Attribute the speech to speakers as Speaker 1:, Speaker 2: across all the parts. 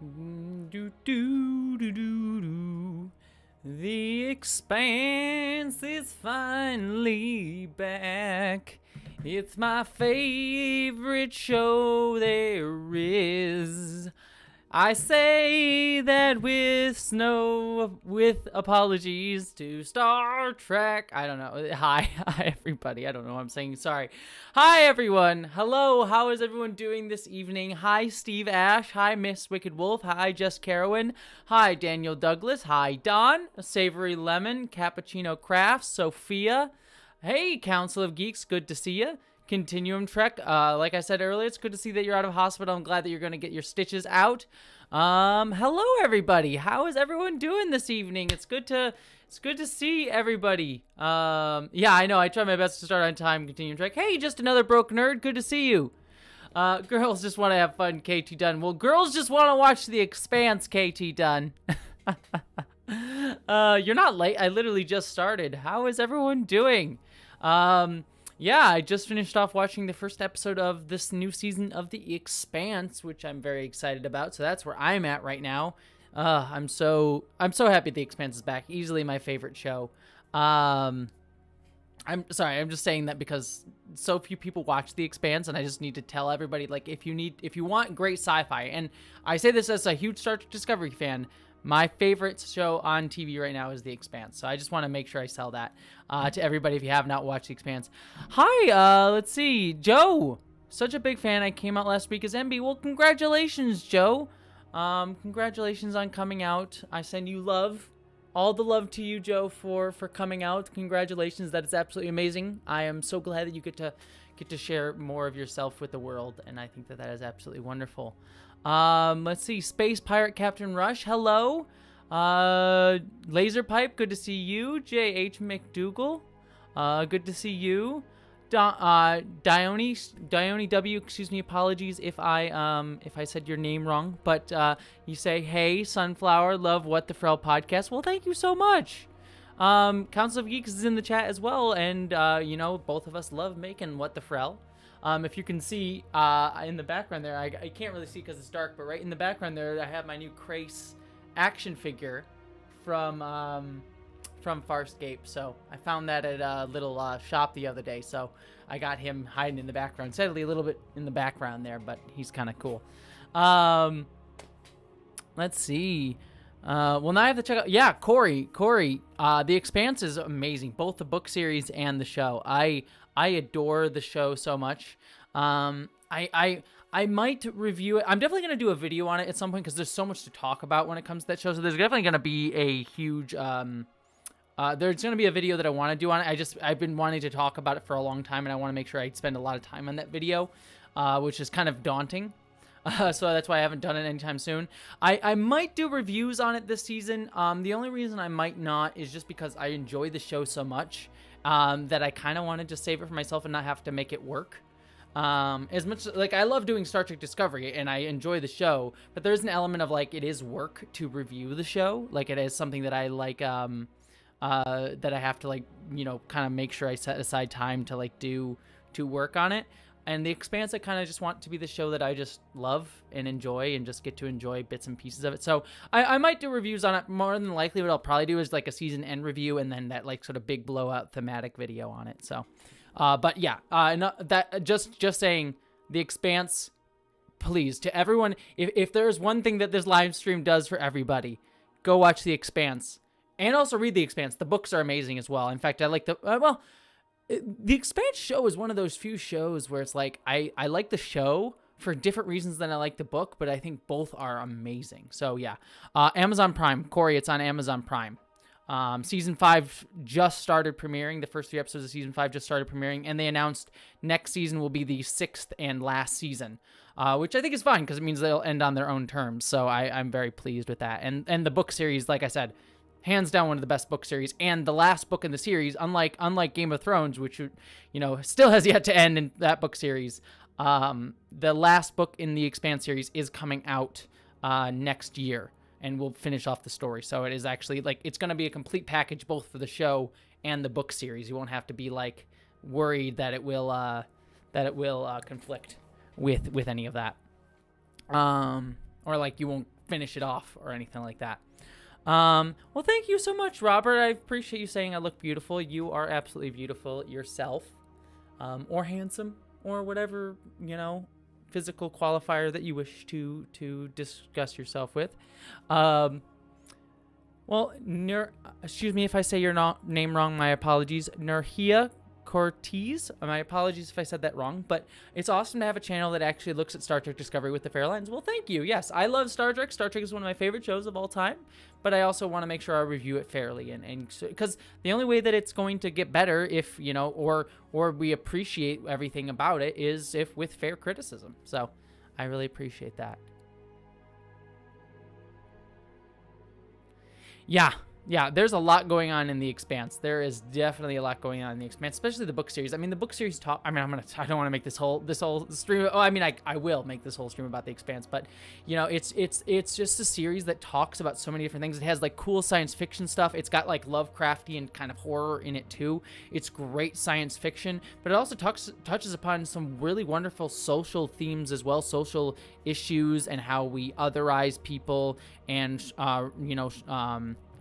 Speaker 1: Do, do, do, do, do. The Expanse is finally back. It's my favorite show there is. I say that with apologies to Star Trek. I don't know. Hi everybody. I don't know what I'm saying. Sorry. Hi everyone. Hello. How is everyone doing this evening? Hi Steve Ash. Hi Miss Wicked Wolf. Hi Jess Carowin. Hi Daniel Douglas. Hi Don. Savory Lemon. Cappuccino Crafts. Sophia. Hey Council of Geeks. Good to see you. Continuum Trek. Like I said earlier, it's good to see that you're out of hospital. I'm glad that you're going to get your stitches out. Hello everybody. How is everyone doing this evening? It's good to see everybody. Yeah, I know. I try my best to start on time. Continuum Trek. Hey, just another broke nerd. Good to see you. Girls just want to have fun. KT Dunn. Well, girls just want to watch The Expanse. KT Dunn. You're not late. I literally just started. How is everyone doing? Yeah, I just finished off watching the first episode of this new season of The Expanse, which I'm very excited about. So that's where I'm at right now. I'm so happy The Expanse is back. Easily my favorite show. I'm sorry, I'm just saying that because so few people watch The Expanse, and I just need to tell everybody, like, if you want great sci-fi, and I say this as a huge Star Trek Discovery fan, my favorite show on TV right now is The Expanse. So I just want to make sure I sell that to everybody if you have not watched The Expanse. Hi, let's see. Joe, such a big fan. I came out last week as MB. Well, congratulations, Joe. Congratulations on coming out. I send you love. All the love to you, Joe, for coming out. Congratulations. That is absolutely amazing. I am so glad that you get to share more of yourself with the world, and I think that is absolutely wonderful. Let's see. Space Pirate Captain Rush, hello. Laser Pipe, good to see you. J.H. McDougal, good to see you. Dione W, excuse me, apologies if I said your name wrong, but you say, hey, Sunflower, love What the Frel podcast. Well, thank you so much. Council of Geeks is in the chat as well, and you know, both of us love making What the Frel. If you can see in the background there, I can't really see because it's dark, but right in the background there, I have my new Krace action figure from Farscape. So I found that at a little shop the other day, so I got him hiding in the background. Sadly, a little bit in the background there, but he's kind of cool. Let's see. Well, now I have to check out. Yeah, Corey. The Expanse is amazing, both the book series and the show. I adore the show so much. I might review it. I'm definitely going to do a video on it at some point because there's so much to talk about when it comes to that show. So there's definitely going to be a huge, there's going to be a video that I want to do on it. I've been wanting to talk about it for a long time, and I want to make sure I spend a lot of time on that video, which is kind of daunting. So that's why I haven't done it anytime soon. I might do reviews on it this season. The only reason I might not is just because I enjoy the show so much. That I kind of wanted to save it for myself and not have to make it work. As much like I love doing Star Trek Discovery and I enjoy the show, but there's an element of like it is work to review the show. Like it is something that I like, that I have to like, you know, kind of make sure I set aside time to like do to work on it. And The Expanse, I kind of just want to be the show that I just love and enjoy and just get to enjoy bits and pieces of it. So I might do reviews on it. More than likely what I'll probably do is like a season end review and then that like sort of big blowout thematic video on it. So, but yeah, that just saying The Expanse, please, to everyone, if there's one thing that this live stream does for everybody, go watch The Expanse and also read The Expanse. The books are amazing as well. In fact, I like The Expanse show is one of those few shows where it's like I like the show for different reasons than I like the book, but I think both are amazing. So yeah, Amazon Prime. Corey, it's on Amazon Prime. Season 5 just started premiering. The first 3 episodes of Season 5 just started premiering, and they announced next season will be the 6th and last season, which I think is fine because it means they'll end on their own terms. So I'm very pleased with that. And the book series, like I said, hands down one of the best book series, and the last book in the series, unlike Game of Thrones, which, you know, still has yet to end in that book series, the last book in the Expanse series is coming out next year, and we'll finish off the story. So it is actually like it's going to be a complete package both for the show and the book series. You won't have to be like worried that it will conflict with any of that, or like you won't finish it off or anything like that. Well, thank you so much, Robert. I appreciate you saying I look beautiful. You are absolutely beautiful yourself, or handsome, or whatever, physical qualifier that you wish to discuss yourself with. Well, excuse me if I say your name wrong. My apologies. Nurhia Cortez. My apologies if I said that wrong, but it's awesome to have a channel that actually looks at Star Trek Discovery with the fair lens. Well, thank you. Yes, I love Star Trek. Star Trek is one of my favorite shows of all time, but I also want to make sure I review it fairly, and because the only way that it's going to get better, if or we appreciate everything about it, is if with fair criticism. So I really appreciate that. Yeah, there's a lot going on in The Expanse. There is definitely a lot going on in The Expanse, especially the book series. I mean, the book series I don't want to make this whole stream. Oh, I mean, I will make this whole stream about The Expanse, but it's just a series that talks about so many different things. It has like cool science fiction stuff. It's got like Lovecraftian kind of horror in it too. It's great science fiction, but it also touches upon some really wonderful social themes as well, social issues, and how we otherize people, and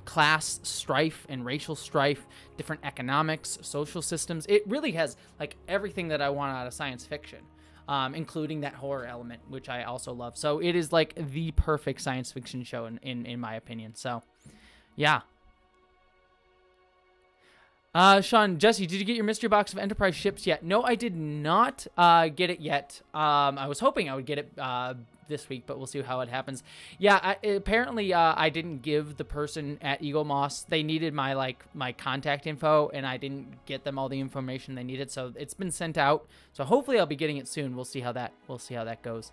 Speaker 1: class strife and racial strife, different economics, social systems. It really has like everything that I want out of science fiction, including that horror element, which I also love. So it is like the perfect science fiction show in my opinion. So yeah. Sean, Jessie, did you get your mystery box of Enterprise ships yet? No, I did not get it yet. I was hoping I would get it this week, but we'll see how it happens. Yeah, apparently I didn't give the person at Eagle Moss, they needed my contact info, and I didn't get them all the information they needed, so it's been sent out. So hopefully I'll be getting it soon. We'll see how that goes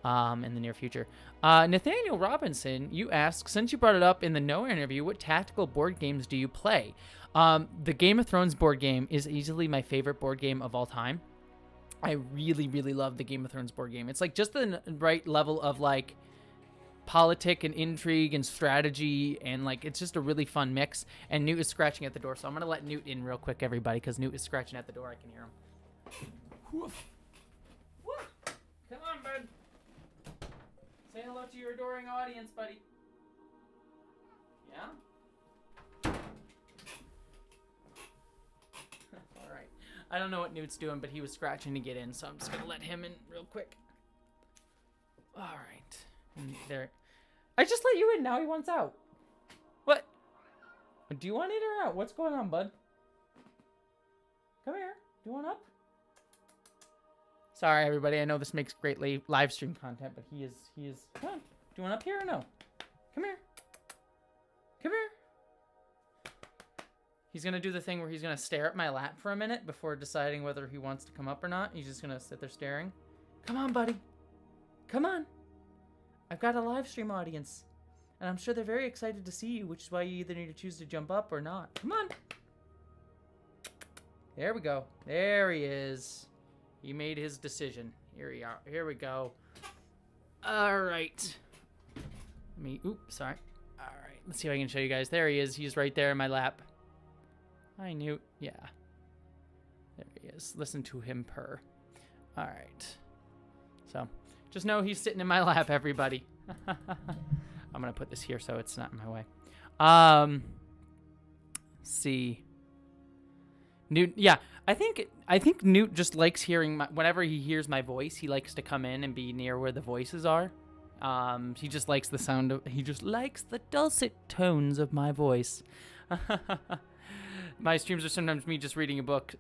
Speaker 1: in the near future. Nathaniel Robinson, you ask, since you brought it up in the Noah interview, what tactical board games do you play? The Game of Thrones board game is easily my favorite board game of all time. I really, really love the Game of Thrones board game. It's like just the right level of like politic and intrigue and strategy, and like it's just a really fun mix. And Newt is scratching at the door, so I'm gonna let Newt in real quick, everybody, because Newt is scratching at the door. I can hear him. Woof. Woof. Come on, bud. Say hello to your adoring audience, buddy. Yeah? I don't know what Newt's doing, but he was scratching to get in, so I'm just going to let him in real quick. All right. And there. I just let you in. Now he wants out. What? Do you want in or out? What's going on, bud? Come here. Do you want up? Sorry, everybody. I know this makes great live stream content, but he is. Come on. Do you want up here or no? Come here. Come here. He's going to do the thing where he's going to stare at my lap for a minute before deciding whether he wants to come up or not. He's just going to sit there staring. Come on, buddy. Come on. I've got a live stream audience, and I'm sure they're very excited to see you, which is why you either need to choose to jump up or not. Come on. There we go. There he is. He made his decision. Here we go. All right. Sorry. All right. Let's see if I can show you guys. There he is. He's right there in my lap. Hi, Newt. Yeah. There he is. Listen to him purr. All right. So, just know he's sitting in my lap, everybody. I'm going to put this here so it's not in my way. Let's see. Newt, yeah. I think Newt just likes hearing whenever he hears my voice, he likes to come in and be near where the voices are. He just likes the sound of, he just likes the dulcet tones of my voice. My streams are sometimes me just reading a book.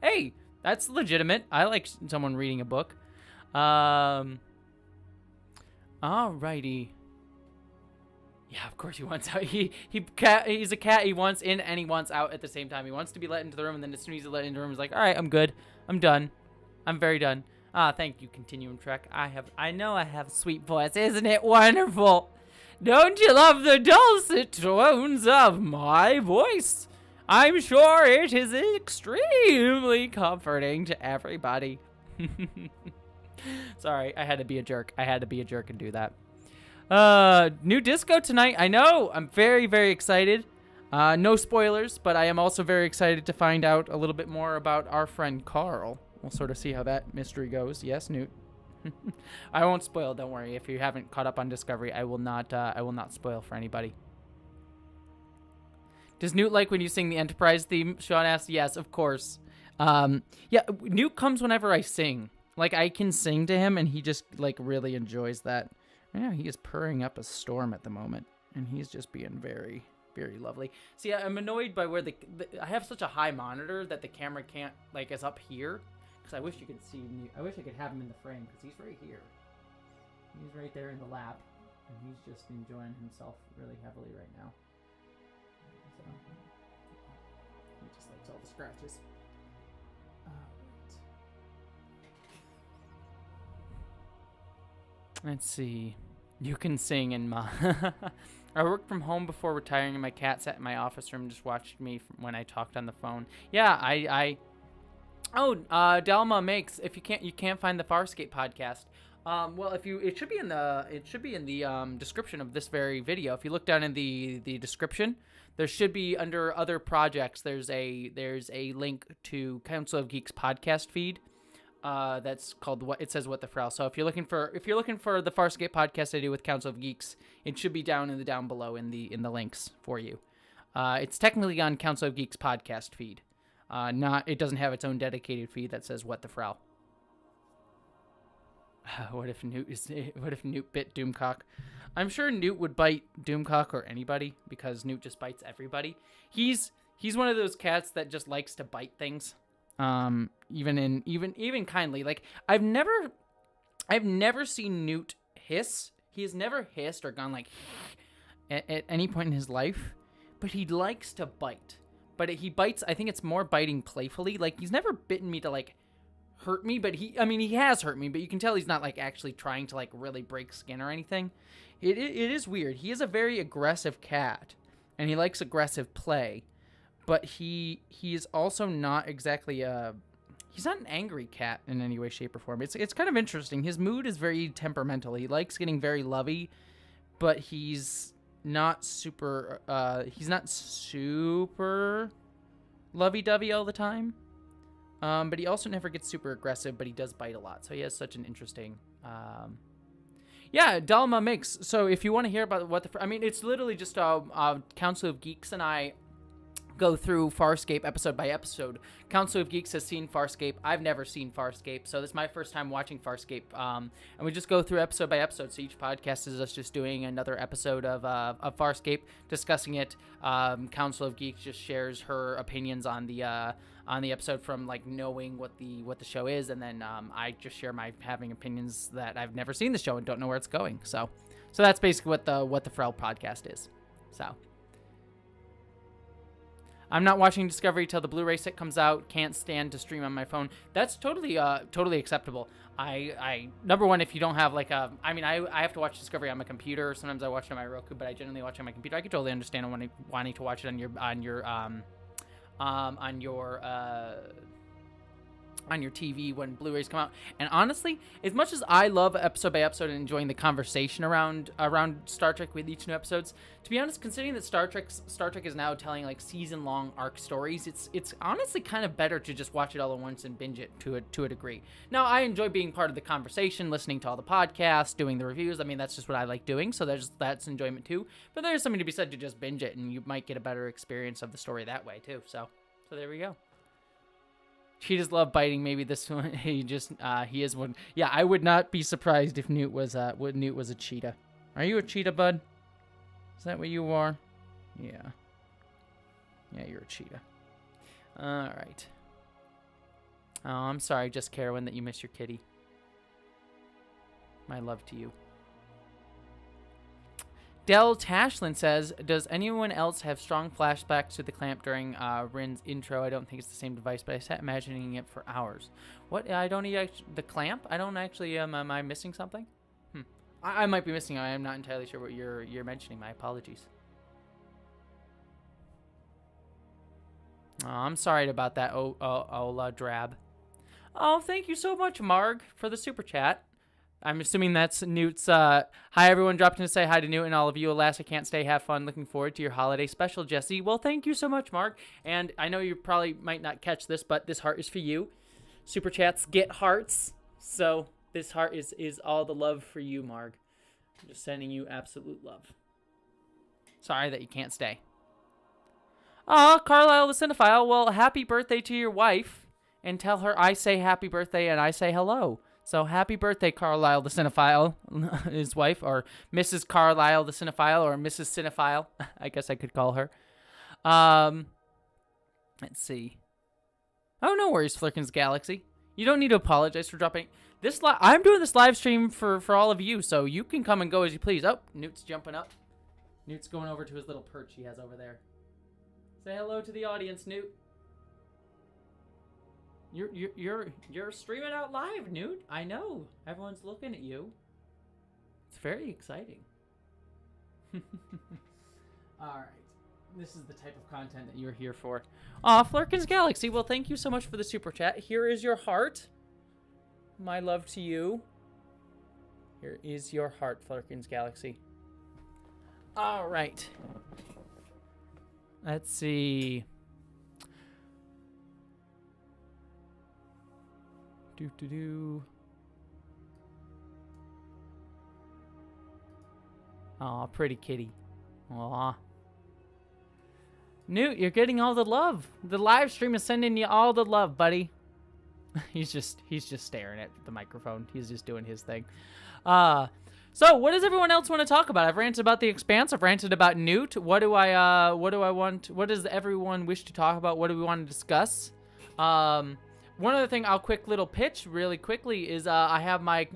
Speaker 1: Hey, that's legitimate. I like someone reading a book. Alrighty. Yeah, of course he wants out. He's a cat. He wants in and he wants out at the same time. He wants to be let into the room, and then as soon as he's let into the room, he's like, all right, I'm good. I'm done. I'm very done. Thank you, Continuum Trek. I know I have a sweet voice. Isn't it wonderful? Don't you love the dulcet tones of my voice? I'm sure it is extremely comforting to everybody. Sorry, I had to be a jerk. I had to be a jerk and do that. New disco tonight. I know. I'm very, very excited. No spoilers, but I am also very excited to find out a little bit more about our friend Carl. We'll sort of see how that mystery goes. Yes, Newt. I won't spoil. Don't worry. If you haven't caught up on Discovery, I will not. I will not spoil for anybody. Does Newt like when you sing the Enterprise theme? Sean asked. Yes, of course. Yeah, Newt comes whenever I sing. Like, I can sing to him, and he just, like, really enjoys that. Right now, he is purring up a storm at the moment, and he's just being very, very lovely. See, I'm annoyed by where I have such a high monitor that the camera can't, like, is up here. Because I wish you could see Newt. I wish I could have him in the frame, because he's right here. He's right there in the lap, and he's just enjoying himself really heavily right now. So, he just likes all the scratches. Let's see. You can sing in my... I worked from home before retiring, and my cat sat in my office room and just watched me when I talked on the phone. Yeah, Oh, Dalma makes, if you can't find the Farscape podcast. Well, it should be in the description of this very video. If you look down in the description, there should be under other projects. There's a link to Council of Geeks podcast feed. That's called What the Frel. So if you're looking for the Farscape podcast I do with Council of Geeks, it should be down below in the links for you. It's technically on Council of Geeks podcast feed. It doesn't have its own dedicated feed that says What the Frel. What if Newt bit Doomcock? I'm sure Newt would bite Doomcock or anybody because Newt just bites everybody. He's one of those cats that just likes to bite things. Even kindly. Like I've never seen Newt hiss. He has never hissed or gone like at any point in his life, but he likes to bite. But he bites, I think it's more biting playfully. Like he's never bitten me to like hurt me, but he has hurt me, but you can tell he's not like actually trying to like really break skin or anything. It is weird. He is a very aggressive cat and he likes aggressive play. But he is also not exactly he's not an angry cat in any way, shape, or form. It's kind of interesting. His mood is very temperamental. He likes getting very lovey, but he's not super lovey-dovey all the time. But he also never gets super aggressive, but he does bite a lot. So he has such an interesting yeah, Dalma makes. So if you want to hear about it's literally just Council of Geeks and I go through Farscape episode by episode. Council of Geeks has seen Farscape. I've never seen Farscape, so this is my first time watching Farscape. And we just go through episode by episode. So each podcast is us just doing another episode of Farscape, discussing it. Council of Geeks just shares her opinions on the episode from like knowing what the show is, and then I just share my having opinions that I've never seen the show and don't know where it's going. So that's basically what the Frel podcast is. So. I'm not watching Discovery till the Blu-ray set comes out. Can't stand to stream on my phone. That's totally acceptable. I number one, if you don't have like I have to watch Discovery on my computer. Sometimes I watch it on my Roku, but I generally watch it on my computer. I could totally understand wanting to watch it on your TV when Blu-rays come out. And honestly, as much as I love episode by episode and enjoying the conversation around Star Trek with each new episodes, to be honest, considering that Star Trek is now telling like season-long arc stories, it's honestly kind of better to just watch it all at once and binge it to a degree. Now, I enjoy being part of the conversation, listening to all the podcasts, doing the reviews. I mean, that's just what I like doing, so that's enjoyment too. But there's something to be said to just binge it, and you might get a better experience of the story that way too. So there we go. Cheetahs love biting. Maybe this one, he is one. Yeah, I would not be surprised if Newt was a cheetah. Are you a cheetah, bud? Is that what you are? Yeah. Yeah, you're a cheetah. All right. Oh, I'm sorry, just Carolyn, that you miss your kitty. My love to you. Del Tashlin says, does anyone else have strong flashbacks to the clamp during Rin's intro? I don't think it's the same device, but I sat imagining it for hours. What? I don't need the clamp? I don't actually, am I missing something? I might be missing. I am not entirely sure what you're mentioning. My apologies. Oh, I'm sorry about that, Ola Drab. Oh, thank you so much, Marg, for the super chat. I'm assuming that's Newt's, hi everyone, dropped in to say hi to Newt and all of you. Alas, I can't stay, have fun, looking forward to your holiday special, Jessie. Well, thank you so much, Mark, and I know you probably might not catch this, but this heart is for you. Super chats get hearts, so This heart is all the love for you, Marg. I'm just sending you absolute love. Sorry that you can't stay. Oh, Carlisle the Cinephile. Well, happy birthday to your wife. And tell her I say happy birthday and I say hello. So happy birthday, Carlisle the Cinephile, his wife, or Mrs. Carlisle the Cinephile, or Mrs. Cinephile, I guess I could call her. Let's see. Oh, no worries, Flirkin's Galaxy. You don't need to apologize for dropping this. I'm doing this live stream for all of you, so you can come and go as you please. Oh, Newt's jumping up. Newt's going over to his little perch he has over there. Say hello to the audience, Newt. You're streaming out live, Newt. I know. Everyone's looking at you. It's very exciting. All right. This is the type of content that you're here for. Aw, Flirkin's Galaxy. Well, thank you so much for the super chat. Here is your heart. My love to you. Here is your heart, Flirkin's Galaxy. All right. Let's see. Aw, pretty kitty. Aw. Newt, you're getting all the love. The live stream is sending you all the love, buddy. He's just staring at the microphone. He's just doing his thing. So what does everyone else want to talk about? I've ranted about The Expanse. I've ranted about Newt. What do I want? What does everyone wish to talk about? What do we want to discuss? One other thing I'll quick little pitch really quickly is I have my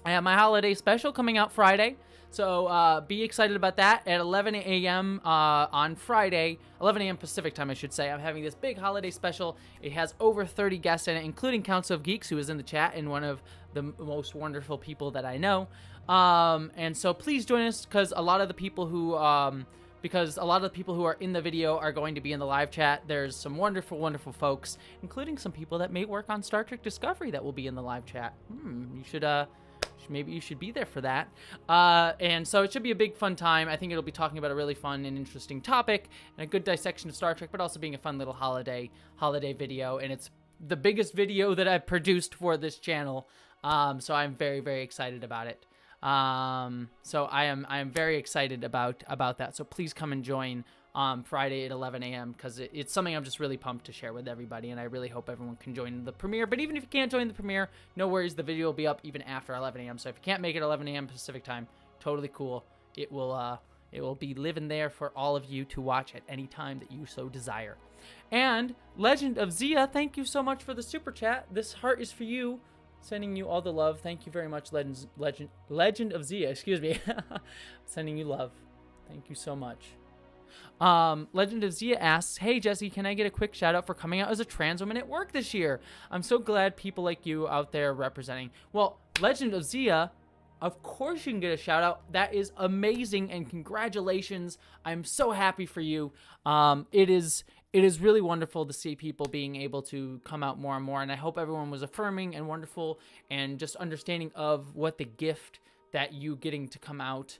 Speaker 1: holiday special coming out Friday. So be excited about that at 11 a.m. On Friday, 11 a.m. Pacific time, I should say. I'm having this big holiday special. It has over 30 guests in it, including Council of Geeks, who is in the chat and one of the most wonderful people that I know. And so please join us because a lot of the people who are in the video are going to be in the live chat. There's some wonderful, wonderful folks, including some people that may work on Star Trek Discovery that will be in the live chat. Maybe you should be there for that. And so it should be a big fun time. I think it'll be talking about a really fun and interesting topic and a good dissection of Star Trek, but also being a fun little holiday video. And it's the biggest video that I've produced for this channel. So I'm very, very excited about it. So I am very excited about that. So please come and join Friday at 11 a.m. because it's something I'm just really pumped to share with everybody, and I really hope everyone can join the premiere. But even if you can't join the premiere, no worries, the video will be up even after 11 a.m. So if you can't make it 11 a.m. Pacific time, totally cool. It will be living there for all of you to watch at any time that you so desire. And Legend of Zia, thank you so much for the super chat. This heart is for you. Sending you all the love. Thank you very much, Legend of Zia. Excuse me. Sending you love. Thank you so much. Legend of Zia asks, hey Jessie, can I get a quick shout out for coming out as a trans woman at work this year? I'm so glad people like you out there representing. Well, Legend of Zia, of course you can get a shout out. That is amazing and congratulations. I'm so happy for you. It is really wonderful to see people being able to come out more and more, and I hope everyone was affirming and wonderful and just understanding of what the gift that you getting to come out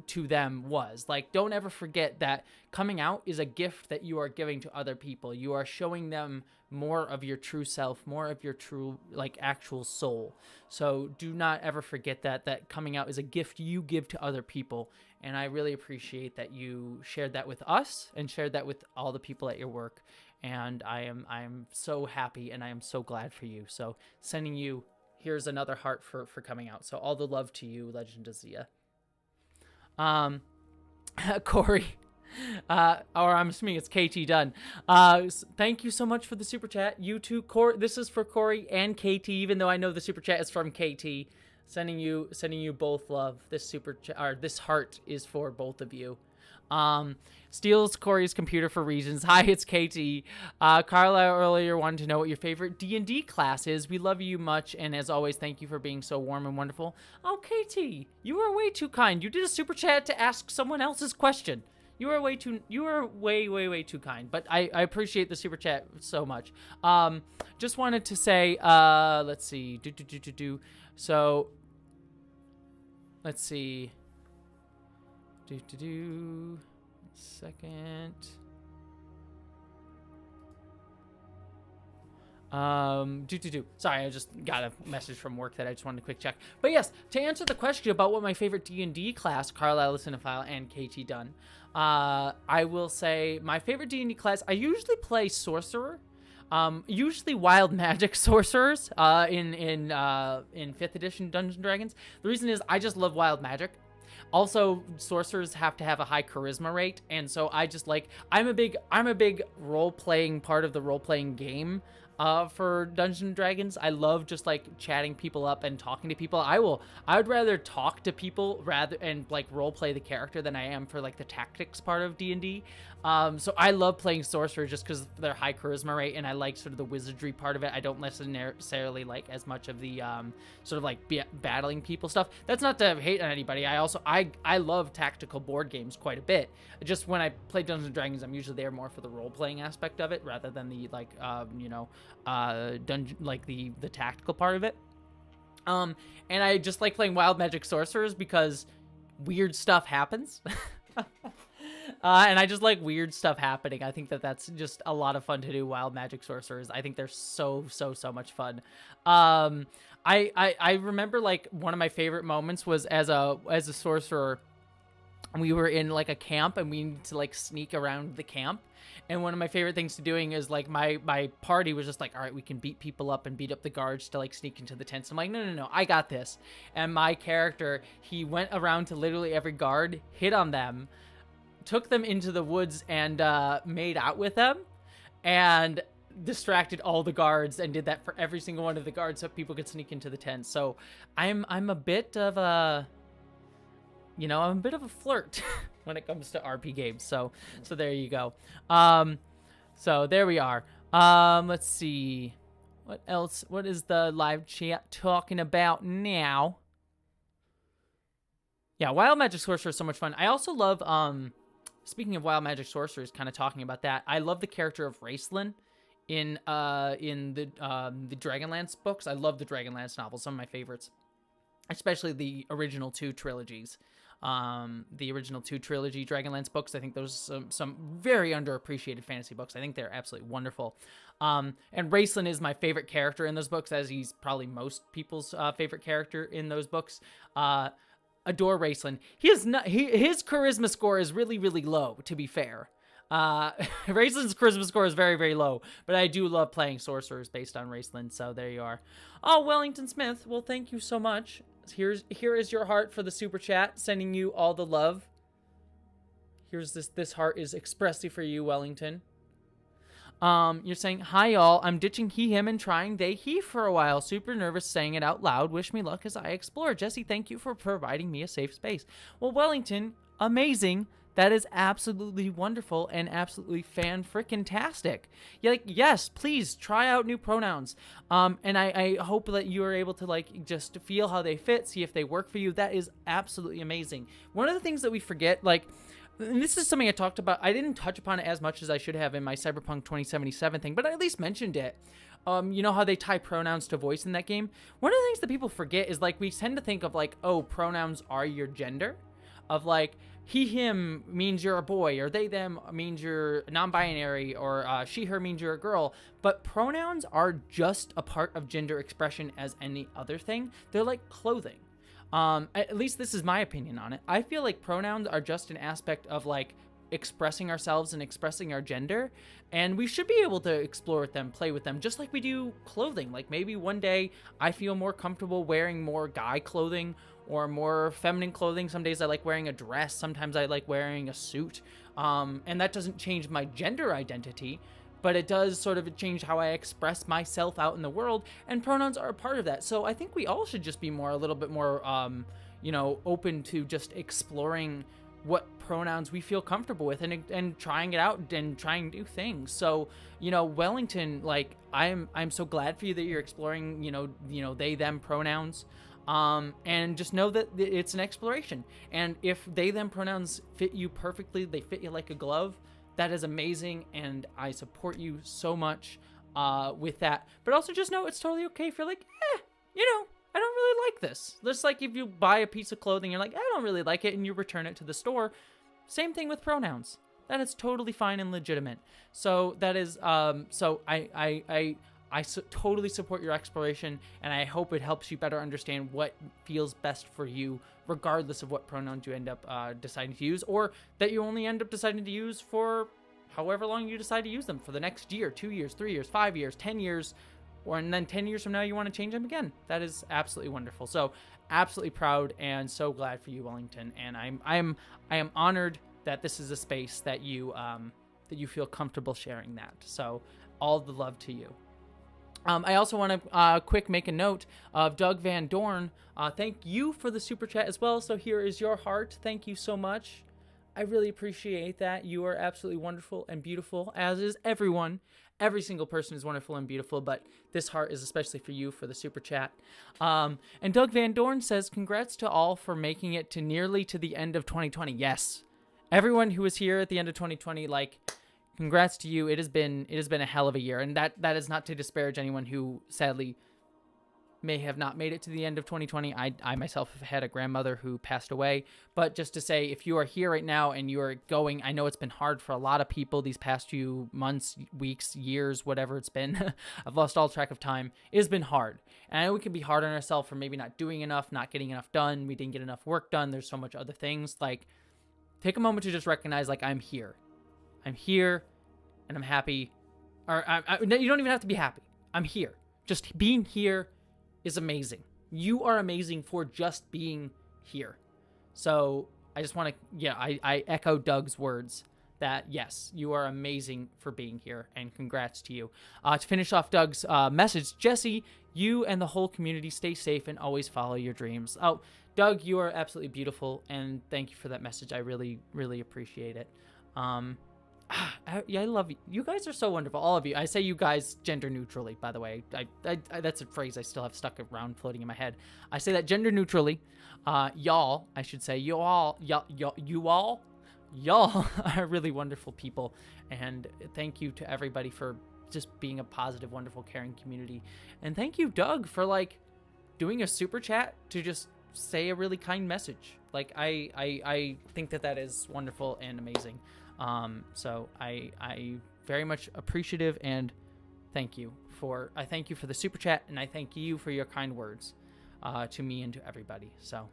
Speaker 1: to them was. Like, don't ever forget that coming out is a gift that you are giving to other people. You are showing them more of your true self, more of your true, like, actual soul. So do not ever forget that coming out is a gift you give to other people. And I really appreciate that you shared that with us and shared that with all the people at your work. And I am so happy and I am so glad for you. So sending you, here's another heart for coming out. So all the love to you, Legend of Zia. Corey, or I'm assuming it's KT Dunn. Thank you so much for the super chat. You too, Corey. This is for Corey and KT, even though I know the super chat is from KT. Sending you both love. This heart is for both of you. Steals Corey's computer for reasons. Hi, it's KT. Carla earlier wanted to know what your favorite D&D class is. We love you much, and as always, thank you for being so warm and wonderful. Oh, KT, you are way too kind. You did a super chat to ask someone else's question. You are way, way too kind. But I appreciate the super chat so much. Just wanted to say, let's see. So, let's see. Second. Sorry, I just got a message from work that I just wanted to quick check. But yes, to answer the question about what my favorite D&D class, Carlisle Cinephile and KT Dunn, I will say my favorite D&D class, I usually play Sorcerer. Usually wild magic sorcerers, in 5th edition Dungeons & Dragons. The reason is I just love wild magic. Also, sorcerers have to have a high charisma rate, and so I just like, I'm a big role-playing part of the role-playing game for Dungeons and Dragons. I love just like chatting people up and talking to people. I would rather talk to people rather and like role play the character than I am for like the tactics part of D&D. So I love playing sorcerer just because of their high charisma rate, and I like sort of the wizardry part of it. I don't necessarily like as much of the sort of like battling people stuff. That's not to hate on anybody. I love tactical board games quite a bit. Just when I play Dungeons and Dragons, I'm usually there more for the role playing aspect of it rather than the like dungeon, like the tactical part of it. And I just like playing wild magic sorcerers because weird stuff happens. And I just like weird stuff happening. I think that's just a lot of fun to do. Wild magic sorcerers, I think they're so much fun. I remember like one of my favorite moments was as a sorcerer. We were in like a camp and we needed to like sneak around the camp. And one of my favorite things to doing is like my party was just like, all right, we can beat people up and beat up the guards to like sneak into the tents. I'm like, no, I got this. And my character, he went around to literally every guard, hit on them, took them into the woods and made out with them, and distracted all the guards and did that for every single one of the guards so people could sneak into the tents. So I'm a bit of a, I'm a bit of a flirt when it comes to RP games. So there you go. So there we are. Let's see. What else? What is the live chat talking about now? Yeah, Wild Magic Sorcerer is so much fun. I also love, speaking of Wild Magic Sorcerers, kind of talking about that, I love the character of Raistlin in the Dragonlance books. I love the Dragonlance novels, some of my favorites, especially the original two trilogies. The original two trilogy Dragonlance books. I think those are some very underappreciated fantasy books. I think they're absolutely wonderful. And Raistlin is my favorite character in those books, as he's probably most people's favorite character in those books. Adore Raistlin. His charisma score is really low, to be fair. Raistlin's charisma score is very low, but I do love playing sorcerers based on Raistlin, so there you are. Oh, Wellington Smith, well, thank you so much. Here is your heart for the super chat, sending you all the love. Here's this heart is expressly for you, Wellington. You're saying, hi y'all, I'm ditching he, him, and trying they, he for a while. Super nervous saying it out loud. Wish me luck as I explore. Jesse, thank you for providing me a safe space. Well, Wellington, amazing. That is absolutely wonderful and absolutely fan-frickin-tastic. Yeah, like, yes, please try out new pronouns. And I hope that you are able to like just feel how they fit, see if they work for you. That is absolutely amazing. One of the things that we forget, like, and this is something I talked about, I didn't touch upon it as much as I should have in my Cyberpunk 2077 thing, but I at least mentioned it. You know how they tie pronouns to voice in that game? One of the things that people forget is like we tend to think of like, oh, pronouns are your gender. Of like, he, him means you're a boy, or they, them means you're non-binary, or she, her means you're a girl. But pronouns are just a part of gender expression as any other thing. They're like clothing. At least this is my opinion on it. I feel like pronouns are just an aspect of like expressing ourselves and expressing our gender, and we should be able to explore with them, play with them, just like we do clothing. Like maybe one day I feel more comfortable wearing more guy clothing or more feminine clothing. Some days I like wearing a dress, sometimes I like wearing a suit, and that doesn't change my gender identity, but it does sort of change how I express myself out in the world, and pronouns are a part of that. So I think we all should just be a little bit more open to just exploring what pronouns we feel comfortable with and trying it out and trying new things. So, Wellington, like, I'm so glad for you that you're exploring, they, them pronouns. And just know that it's an exploration. And if they, them pronouns fit you perfectly, they fit you like a glove, that is amazing. And I support you so much, with that. But also just know it's totally okay if you're like, I don't really like this. Just like if you buy a piece of clothing, you're like, I don't really like it, and you return it to the store. Same thing with pronouns. That is totally fine and legitimate. So that is, so I totally support your exploration, and I hope it helps you better understand what feels best for you, regardless of what pronouns you end up deciding to use, or that you only end up deciding to use for however long you decide to use them, for the next year, 2 years, 3 years, 5 years, 10 years, and then 10 years from now you want to change them again. That is absolutely wonderful. So absolutely proud and so glad for you, Wellington, and I am honored that this is a space that you feel comfortable sharing that. So all the love to you. I also want to quick make a note of Doug Van Dorn. Thank you for the super chat as well. So here is your heart. Thank you so much. I really appreciate that. You are absolutely wonderful and beautiful, as is everyone. Every single person is wonderful and beautiful, but this heart is especially for you for the super chat. And Doug Van Dorn says, congrats to all for making it to nearly to the end of 2020. Yes. Everyone who was here at the end of 2020, like, congrats to you. It has been a hell of a year, and that is not to disparage anyone who sadly may have not made it to the end of 2020. I myself have had a grandmother who passed away, but just to say, if you are here right now and you are going, I know it's been hard for a lot of people these past few months, weeks, years, whatever it's been. I've lost all track of time. It has been hard, and I know we can be hard on ourselves for maybe not doing enough, not getting enough done. We didn't get enough work done. There's so much other things. Like, take a moment to just recognize, like, I'm here, and I'm happy. Or you don't even have to be happy. I'm here. Just being here is amazing. You are amazing for just being here. So I just want to, I echo Doug's words that yes, you are amazing for being here, and congrats to you. To finish off Doug's message, Jessie, you and the whole community stay safe and always follow your dreams. Oh, Doug, you are absolutely beautiful, and thank you for that message. I really, really appreciate it. I love you. You guys are so wonderful, all of you. I say you guys gender neutrally, by the way. I that's a phrase I still have stuck around floating in my head. I say that gender neutrally. Y'all, I should say, you all are really wonderful people, and thank you to everybody for just being a positive, wonderful, caring community. And thank you, Doug, for like doing a super chat to just say a really kind message. Like I think that is wonderful and amazing. So I very much appreciative, and thank you for the super chat, and I thank you for your kind words, to me and to everybody. So.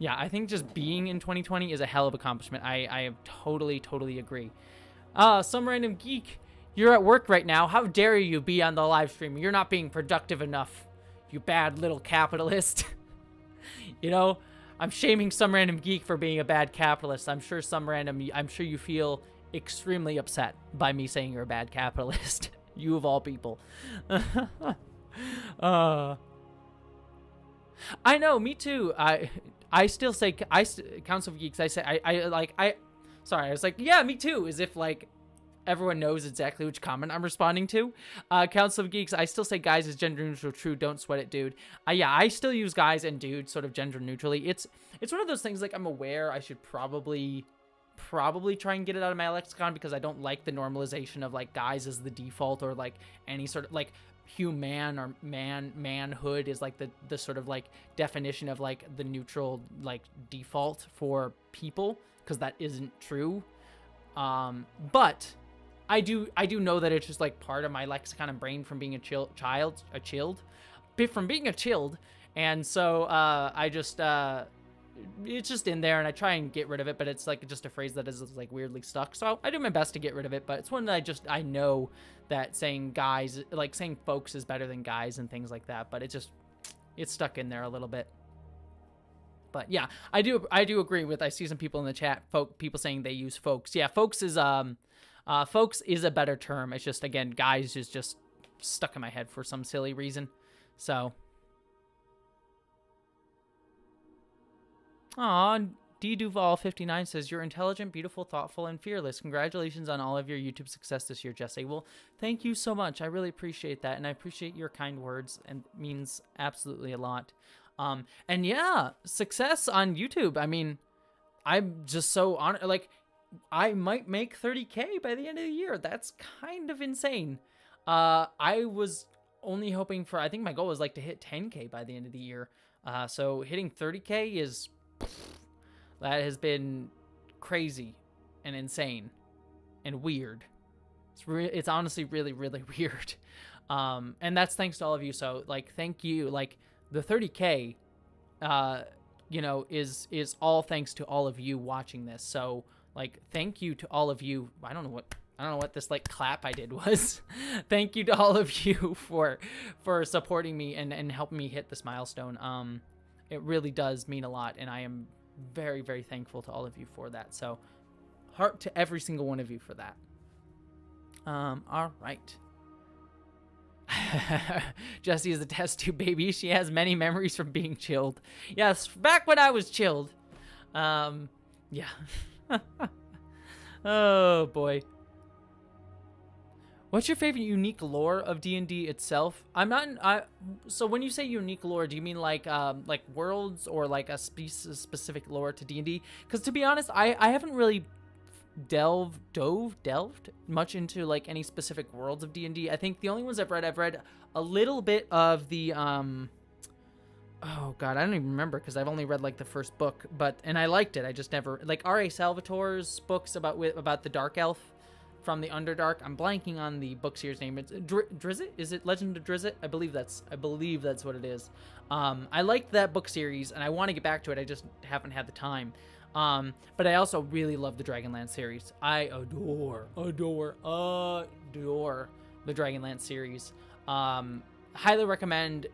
Speaker 1: Yeah, I think just being in 2020 is a hell of accomplishment. I totally agree. Some random geek. You're at work right now. How dare you be on the live stream? You're not being productive enough, you bad little capitalist. You know, I'm shaming some random geek for being a bad capitalist. I'm sure you feel extremely upset by me saying you're a bad capitalist. You of all people. I know, me too. I still say, Council of Geeks, I say, sorry, I was like, yeah, me too, as if, like, everyone knows exactly which comment I'm responding to. Council of Geeks, I still say guys is gender neutral, true, don't sweat it, dude. Yeah, I still use guys and dude sort of gender neutrally. It's one of those things, like, I'm aware I should probably try and get it out of my lexicon, because I don't like the normalization of, like, guys as the default, or, like, any sort of, like, human or manhood is, like, the sort of, like, definition of, like, the neutral, like, default for people, because that isn't true. But I do know that it's just, like, part of my lexicon and brain from being from being a chilled, and so I just it's just in there, and I try and get rid of it, but it's, like, just a phrase that is, like, weirdly stuck, so I do my best to get rid of it. But it's one that I know that saying guys, like, saying folks is better than guys and things like that, but it's stuck in there a little bit. But yeah, I do agree with, I see some people in the chat, people saying they use folks. Yeah, folks is a better term. It's just, again, guys is just stuck in my head for some silly reason. So. Aw, D Duval 59 says, you're intelligent, beautiful, thoughtful, and fearless. Congratulations on all of your YouTube success this year, Jessie. Well, thank you so much. I really appreciate that, and I appreciate your kind words, and it means absolutely a lot. And yeah, success on YouTube. I mean, I'm just so honored. Like, I might make 30K by the end of the year. That's kind of insane. I was only hoping for, I think my goal was, like, to hit 10K by the end of the year. So hitting 30K that has been crazy and insane and weird. It's honestly really, really weird. And that's thanks to all of you. So like, thank you. Like the 30K, is all thanks to all of you watching this. So like, thank you to all of you. I don't know what this like clap I did was. Thank you to all of you for supporting me and helping me hit this milestone. It really does mean a lot, and I am very, very thankful to all of you for that. So heart to every single one of you for that. All right. Jessie is a test tube baby. She has many memories from being chilled. Yes, back when I was chilled. Yeah. Oh boy. What's your favorite unique lore of D&D itself? So when you say unique lore, do you mean like worlds or like a specific lore to D&D? Because to be honest, I haven't really delved much into like any specific worlds of D&D. I think the only ones I've read a little bit of the oh god, I don't even remember because I've only read like the first book, and I liked it. I just never like R.A. Salvatore's books about the Dark Elf from the Underdark. I'm blanking on the book series name. It's Drizzt? Is it Legend of Drizzt? I believe that's what it is. I liked that book series and I want to get back to it. I just haven't had the time. But I also really love the Dragonlance series. I adore the Dragonlance series. Highly recommend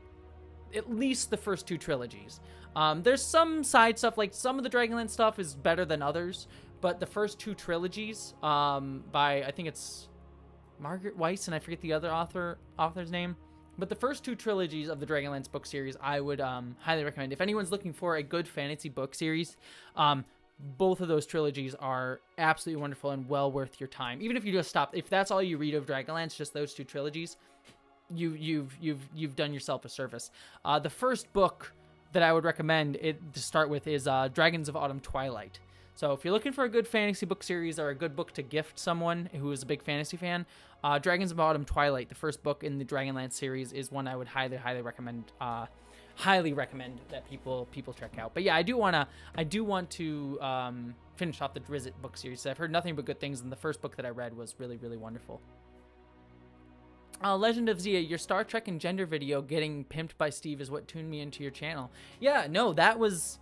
Speaker 1: at least the first 2 trilogies. There's some side stuff, like some of the Dragonlance stuff is better than others, but the first 2 trilogies, by, I think it's Margaret Weiss, and I forget the other author's name, but the first 2 trilogies of the Dragonlance book series, I would highly recommend. If anyone's looking for a good fantasy book series, both of those trilogies are absolutely wonderful and well worth your time. Even if you just stop, if that's all you read of Dragonlance, just those 2 trilogies, you've done yourself a service. The first book that I would recommend it to start with is Dragons of Autumn Twilight. So if you're looking for a good fantasy book series or a good book to gift someone who is a big fantasy fan, Dragons of Autumn Twilight, the first book in the Dragonlance series, is one I would highly recommend. Highly recommend that people check out. But yeah, I do want to finish off the Drizzt book series. I've heard nothing but good things, and the first book that I read was really, really wonderful. Legend of Zia, your Star Trek and gender video getting pimped by Steve is what tuned me into your channel. Yeah, no, that was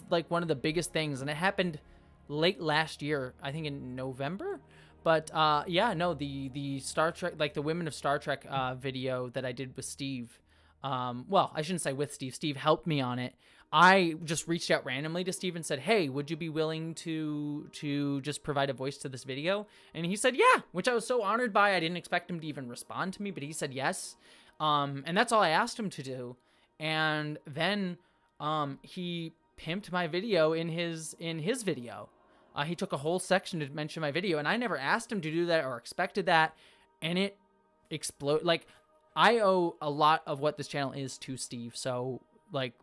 Speaker 1: like one of the biggest things, and it happened late last year, I think in November. But yeah, no, the Star Trek, like the Women of Star Trek video that I did with Steve. Well, I shouldn't say with Steve. Steve helped me on it. I just reached out randomly to Steve and said, hey, would you be willing to just provide a voice to this video? And he said, yeah, which I was so honored by. I didn't expect him to even respond to me, but he said yes. And that's all I asked him to do. And then he pimped my video in his video. He took a whole section to mention my video, and I never asked him to do that or expected that, and it exploded. Like, I owe a lot of what this channel is to Steve, so like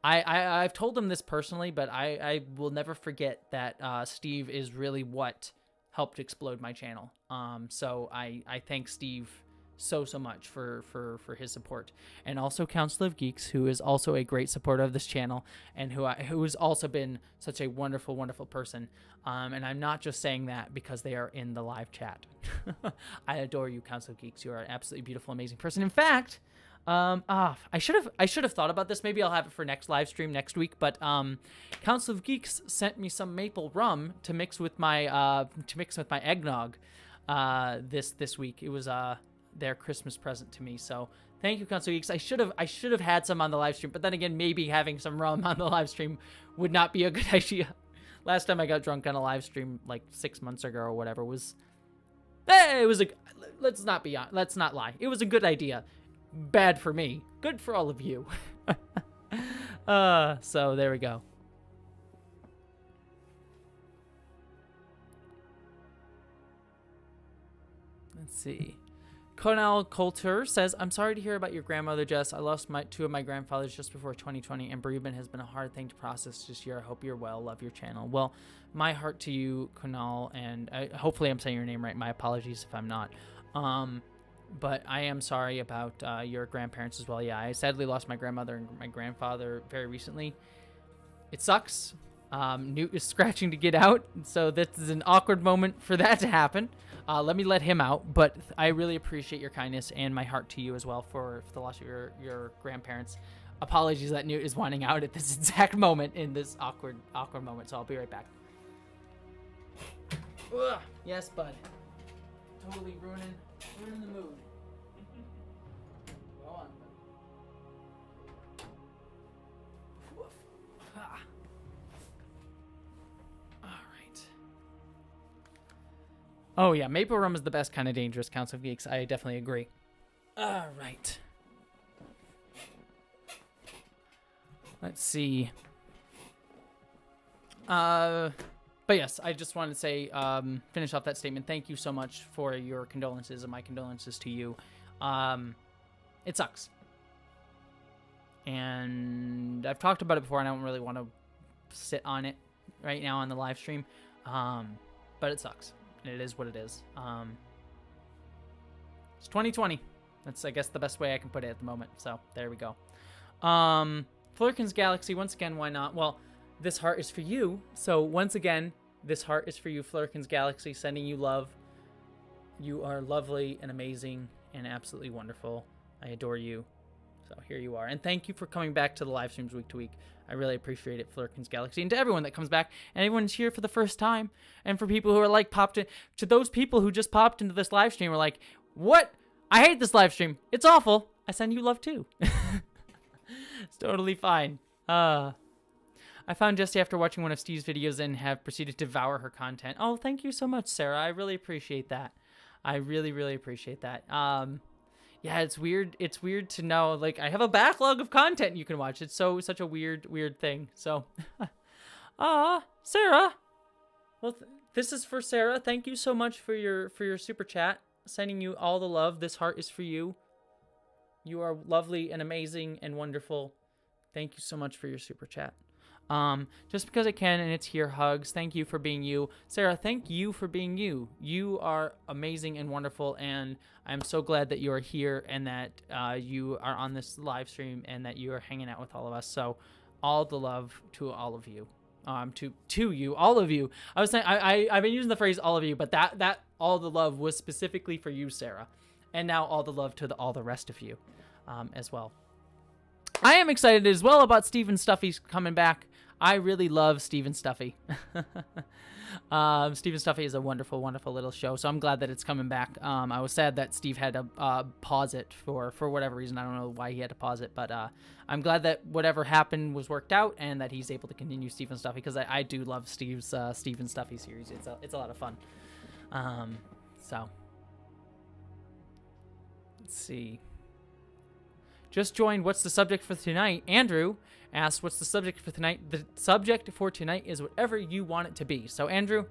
Speaker 1: I've told him this personally, but I will never forget that Steve is really what helped explode my channel. So I thank Steve so much for his support, and also Council of Geeks, who is also a great supporter of this channel and who has also been such a wonderful person. And I'm not just saying that because they are in the live chat. I adore you, Council of Geeks. You are an absolutely beautiful, amazing person. In fact, I should have thought about this. Maybe I'll have it for next live stream next week. But Council of Geeks sent me some maple rum to mix with my eggnog this week. It was their Christmas present to me. So thank you, Council of Geeks. I should have had some on the live stream, but then again, maybe having some rum on the live stream would not be a good idea. Last time I got drunk on a live stream like 6 months ago or whatever let's not lie. It was a good idea. Bad for me. Good for all of you. So there we go. Let's see. Conal Coulter says, I'm sorry to hear about your grandmother, Jess. I lost two of my grandfathers just before 2020, and bereavement has been a hard thing to process this year. I hope you're well. Love your channel. Well, my heart to you, Conal, and hopefully I'm saying your name right. My apologies if I'm not. But I am sorry about your grandparents as well. Yeah, I sadly lost my grandmother and my grandfather very recently. It sucks. Newt is scratching to get out, so this is an awkward moment for that to happen. Let me let him out, but I really appreciate your kindness and my heart to you as well for the loss of your grandparents. Apologies that Newt is wanting out at this exact moment in this awkward moment, so I'll be right back. Ugh, yes, bud. Totally ruining the mood. Go on, bud. Ah. All right. Oh yeah, maple rum is the best kind of dangerous, Council of Geeks. I definitely agree. All right. Let's see. But yes, I just wanted to say, finish off that statement. Thank you so much for your condolences, and my condolences to you. It sucks. And I've talked about it before, and I don't really want to sit on it right now on the live stream. But it sucks. It is what it is. It's 2020. That's, I guess, the best way I can put it at the moment. So there we go. Flurkin's Galaxy, once again, why not? Well, this heart is for you. So once again, this heart is for you, Flurkin's Galaxy, sending you love. You are lovely and amazing and absolutely wonderful. I adore you. So here you are. And thank you for coming back to the live streams week to week. I really appreciate it, Flurkin's Galaxy. And to everyone that comes back, and everyone's here for the first time, and for people who are like popped in, to those people who just popped into this live stream are like, what? I hate this live stream. It's awful. I send you love too. It's totally fine. I found Jessie after watching one of Steve's videos and have proceeded to devour her content. Oh, thank you so much, Sarah. I really appreciate that. I really, really appreciate that. Yeah, it's weird. It's weird to know, like, I have a backlog of content you can watch. It's such a weird thing. So, Sarah. Well, this is for Sarah. Thank you so much for your super chat. Sending you all the love. This heart is for you. You are lovely and amazing and wonderful. Thank you so much for your super chat. Just because I can and it's here, hugs. Thank you for being you. Sarah, thank you for being you. You are amazing and wonderful, and I'm so glad that you are here and that you are on this live stream and that you are hanging out with all of us. So all the love to all of you. To you, all of you. I was saying, I've been using the phrase all of you, but that all the love was specifically for you, Sarah. And now all the love to all the rest of you as well. I am excited as well about Stephen Stuffy's coming back. I really love Stephen Stuffy. Stephen Stuffy is a wonderful, wonderful little show, so I'm glad that it's coming back. I was sad that Steve had to pause it for whatever reason. I don't know why he had to pause it, but I'm glad that whatever happened was worked out and that he's able to continue Stephen Stuffy, because I do love Steve's Stephen Stuffy series. It's a lot of fun. So let's see. Just joined. What's the subject for tonight? Andrew asked, what's the subject for tonight? The subject for tonight is whatever you want it to be. So Andrew,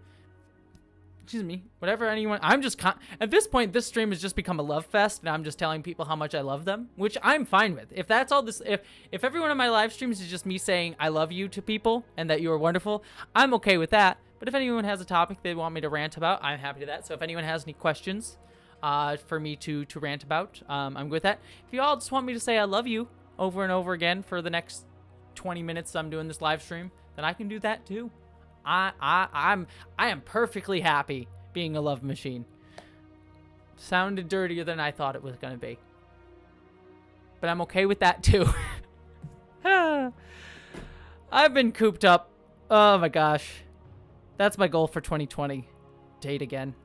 Speaker 1: excuse me, whatever anyone, I'm just, at this point, this stream has just become a love fest, and I'm just telling people how much I love them, which I'm fine with. If that's all this, if every one of my live streams is just me saying I love you to people and that you are wonderful, I'm okay with that. But if anyone has a topic they want me to rant about, I'm happy to that. So if anyone has any questions for me to rant about, I'm good with that. If you all just want me to say I love you over and over again for the next 20 minutes I'm doing this live stream, then I can do that too. I am perfectly happy being a love machine. Sounded dirtier than I thought it was gonna be, but I'm okay with that too. I've been cooped up. Oh my gosh, that's my goal for 2020. Date again.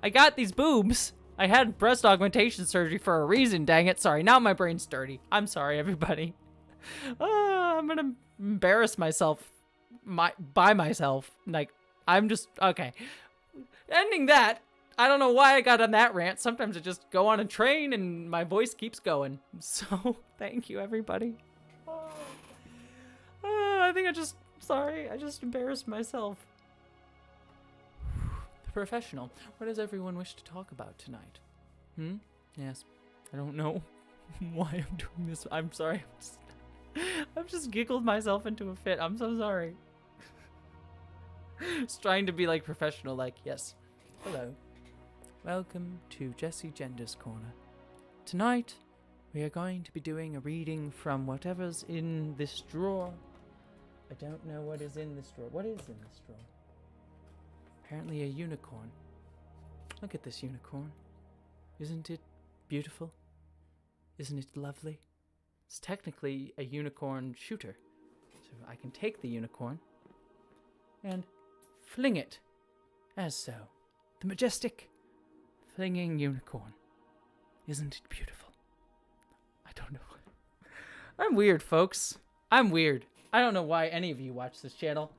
Speaker 1: I got these boobs. I had breast augmentation surgery for a reason, dang it. Sorry, now my brain's dirty. I'm sorry, everybody. I'm gonna embarrass myself by myself. Like, I'm just, okay. Ending that, I don't know why I got on that rant. Sometimes I just go on a train and my voice keeps going. So, thank you, everybody. I think I just embarrassed myself. Professional. What does everyone wish to talk about tonight? Yes. I don't know why I'm doing this. I'm sorry. I've just giggled myself into a fit. I'm so sorry. Just trying to be like professional, like, yes. Hello. Welcome to Jessie Gender's Corner. Tonight, we are going to be doing a reading from whatever's in this drawer. I don't know what is in this drawer. What is in this drawer? Apparently a unicorn. Look at this unicorn. Isn't it beautiful? Isn't it lovely? It's technically a unicorn shooter. So I can take the unicorn and fling it as so. The majestic flinging unicorn. Isn't it beautiful? I don't know. I'm weird, folks. I'm weird. I don't know why any of you watch this channel.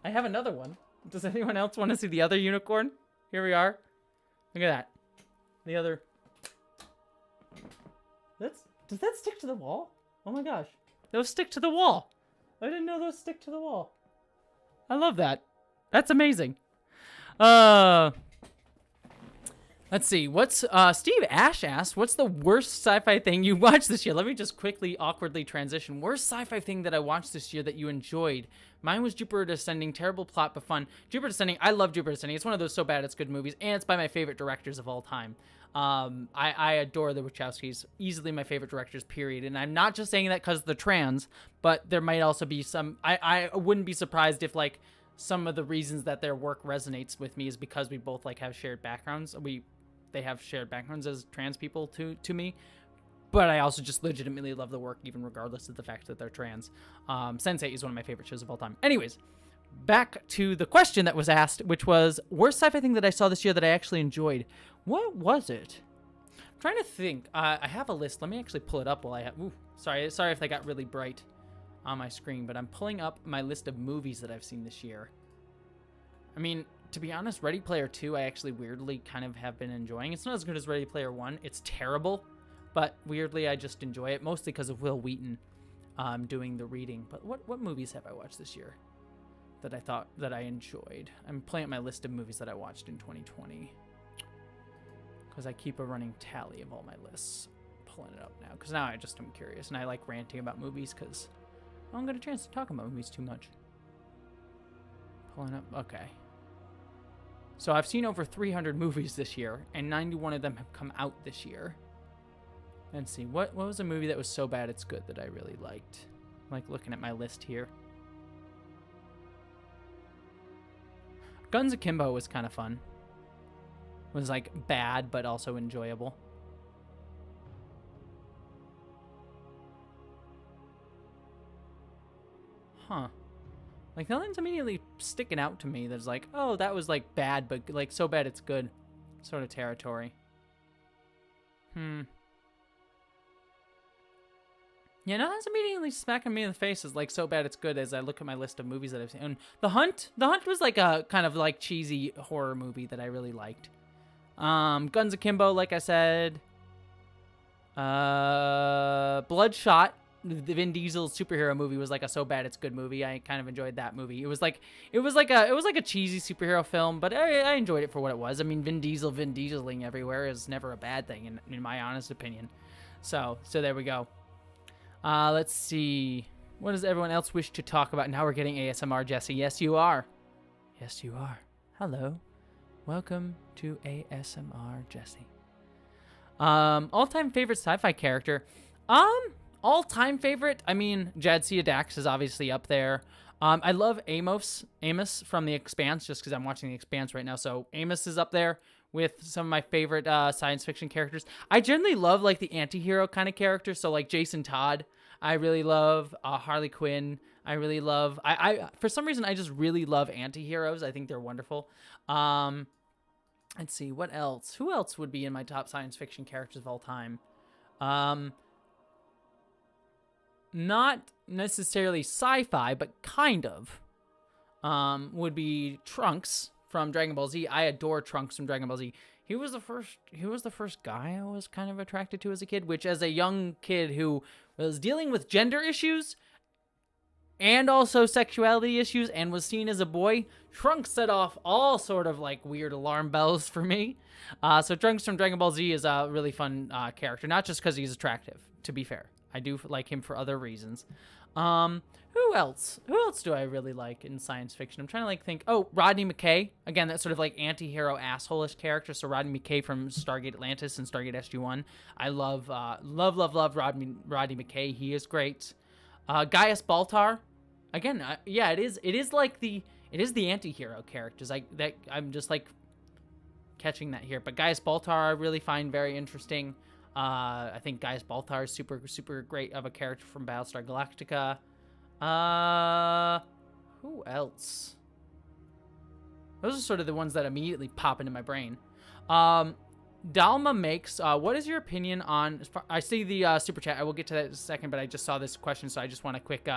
Speaker 1: I have another one. Does anyone else want to see the other unicorn? Here we are. Look at that. The other. Does that stick to the wall? Oh my gosh. Those stick to the wall. I didn't know those stick to the wall. I love that. That's amazing. Let's see. What's Steve Ash asked, what's the worst sci-fi thing you watched this year? Let me just quickly, awkwardly transition. Worst sci-fi thing that I watched this year that you enjoyed? Mine was Jupiter Descending. Terrible plot, but fun. Jupiter Descending. I love Jupiter Descending. It's one of those so bad it's good movies, and it's by my favorite directors of all time. I adore the Wachowskis. Easily my favorite directors, period. And I'm not just saying that because they're trans, but there might also be some... I wouldn't be surprised if, like, some of the reasons that their work resonates with me is because we both, like, have shared backgrounds. They have shared backgrounds as trans people to me, but I also just legitimately love the work, even regardless of the fact that they're trans. Sense8 is one of my favorite shows of all time. Anyways, back to the question that was asked, which was, worst sci-fi thing that I saw this year that I actually enjoyed. What was it? I'm trying to think. I have a list. Let me actually pull it up while I have... Ooh, sorry if they got really bright on my screen, but I'm pulling up my list of movies that I've seen this year. I mean... To be honest, Ready Player 2, I actually weirdly kind of have been enjoying. It's not as good as Ready Player 1. It's terrible, but weirdly I just enjoy it, mostly because of Will Wheaton doing the reading. But what movies have I watched this year that I thought that I enjoyed? I'm pulling up my list of movies that I watched in 2020 because I keep a running tally of all my lists. Pulling it up now because now I just am curious, and I like ranting about movies because I don't get a chance to talk about movies too much. Pulling up, okay. So I've seen over 300 movies this year, and 91 of them have come out this year. Let's see, what was a movie that was so bad it's good that I really liked? Like looking at my list here. Guns Akimbo was kind of fun. It was like bad, but also enjoyable. Huh. Like, nothing's immediately sticking out to me that's like, oh, that was, like, bad, but, like, so bad it's good sort of territory. Yeah, nothing's immediately smacking me in the face as, like, so bad it's good as I look at my list of movies that I've seen. And The Hunt was, like, a kind of, like, cheesy horror movie that I really liked. Guns Akimbo, like I said. Bloodshot. The Vin Diesel superhero movie was like a so bad it's good movie. I kind of enjoyed that movie. It was like a cheesy superhero film, but I enjoyed it for what it was. I mean, Vin Dieseling everywhere is never a bad thing in my honest opinion. So there we go. Let's see. What does everyone else wish to talk about? Now we're getting ASMR, Jessie. Yes, you are. Yes, you are. Hello. Welcome to ASMR, Jessie. All-time favorite sci-fi character. All-time favorite, I mean, Jadzia Dax is obviously up there. I love Amos from The Expanse, just because I'm watching The Expanse right now. So Amos is up there with some of my favorite science fiction characters. I generally love, like, the anti-hero kind of characters. So, like, Jason Todd, I really love. Harley Quinn, I really love. I for some reason, I just really love anti-heroes. I think they're wonderful. Let's see, what else? Who else would be in my top science fiction characters of all time? Not necessarily sci-fi, but kind of, would be Trunks from Dragon Ball Z. I adore Trunks from Dragon Ball Z. He was the first guy I was kind of attracted to as a kid, which as a young kid who was dealing with gender issues and also sexuality issues and was seen as a boy, Trunks set off all sort of like weird alarm bells for me. So Trunks from Dragon Ball Z is a really fun character, not just because he's attractive, to be fair. I do like him for other reasons. Who else? Who else do I really like in science fiction? I'm trying to think. Oh, Rodney McKay. Again, that sort of like anti-hero asshole-ish character. So Rodney McKay from Stargate Atlantis and Stargate SG-1. I love Rodney McKay. He is great. Gaius Baltar. Again, yeah, it is the anti-hero characters. I'm just like catching that here. But Gaius Baltar I really find very interesting. I think Gaius Baltar is super, super great of a character from Battlestar Galactica. Who else? Those are sort of the ones that immediately pop into my brain. Dalma makes, what is your opinion on, I see the super chat. I will get to that in a second, but I just saw this question, so I just want a quick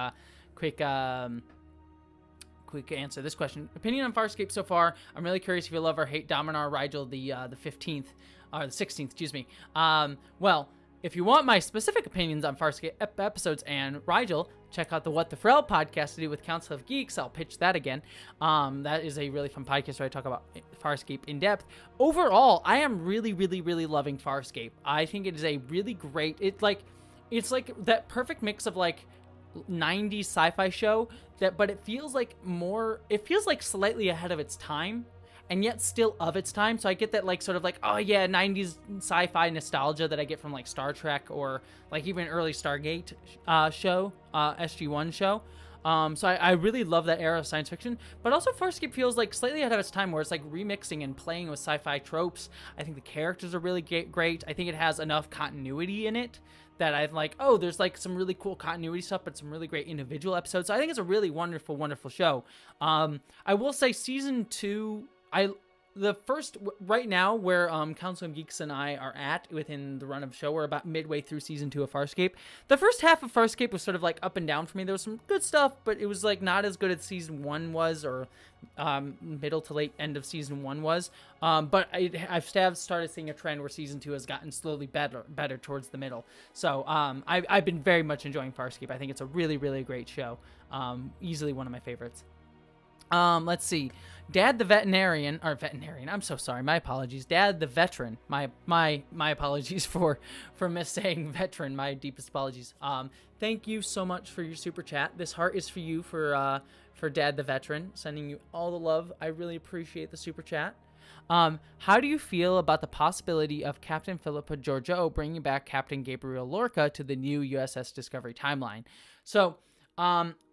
Speaker 1: answer this question. Opinion on Farscape so far. I'm really curious if you love or hate Dominar Rigel the 15th, or the 16th, excuse me. Well, if you want my specific opinions on Farscape episodes and Rigel, check out the What the Frel podcast to do with Council of Geeks. I'll pitch that again. That is a really fun podcast where I talk about Farscape in depth. Overall, I am really, really, really loving Farscape. I think it is a really great, it's like that perfect mix of like 90s sci-fi show but it feels like slightly ahead of its time and yet still of its time. So I get that like sort of like, oh yeah, 90s sci-fi nostalgia that I get from like Star Trek or like even early Stargate show, SG-1 show. So I really love that era of science fiction, but also Farscape feels like slightly ahead of its time where it's like remixing and playing with sci-fi tropes. I think the characters are really great. I think it has enough continuity in it that I'm like, oh, there's like some really cool continuity stuff, but some really great individual episodes. So I think it's a really wonderful, wonderful show. I will say season 2, the first right now where Council of Geeks and I are at within the run of the show, we're about midway through season 2 of Farscape. The first half of Farscape was sort of like up and down for me. There was some good stuff, but it was like not as good as season 1 was, or middle to late end of season 1 was. But I've started seeing a trend where season 2 has gotten slowly better towards the middle. So I've been very much enjoying Farscape. I think it's a really, really great show. Easily one of my favorites. Let's see. Dad the veterinarian, I'm so sorry. My apologies. Dad the veteran. My apologies for missaying veteran. My deepest apologies. Thank you so much for your super chat. This heart is for you for Dad the veteran. Sending you all the love. I really appreciate the super chat. How do you feel about the possibility of Captain Philippa Georgiou bringing back Captain Gabriel Lorca to the new USS Discovery timeline? So,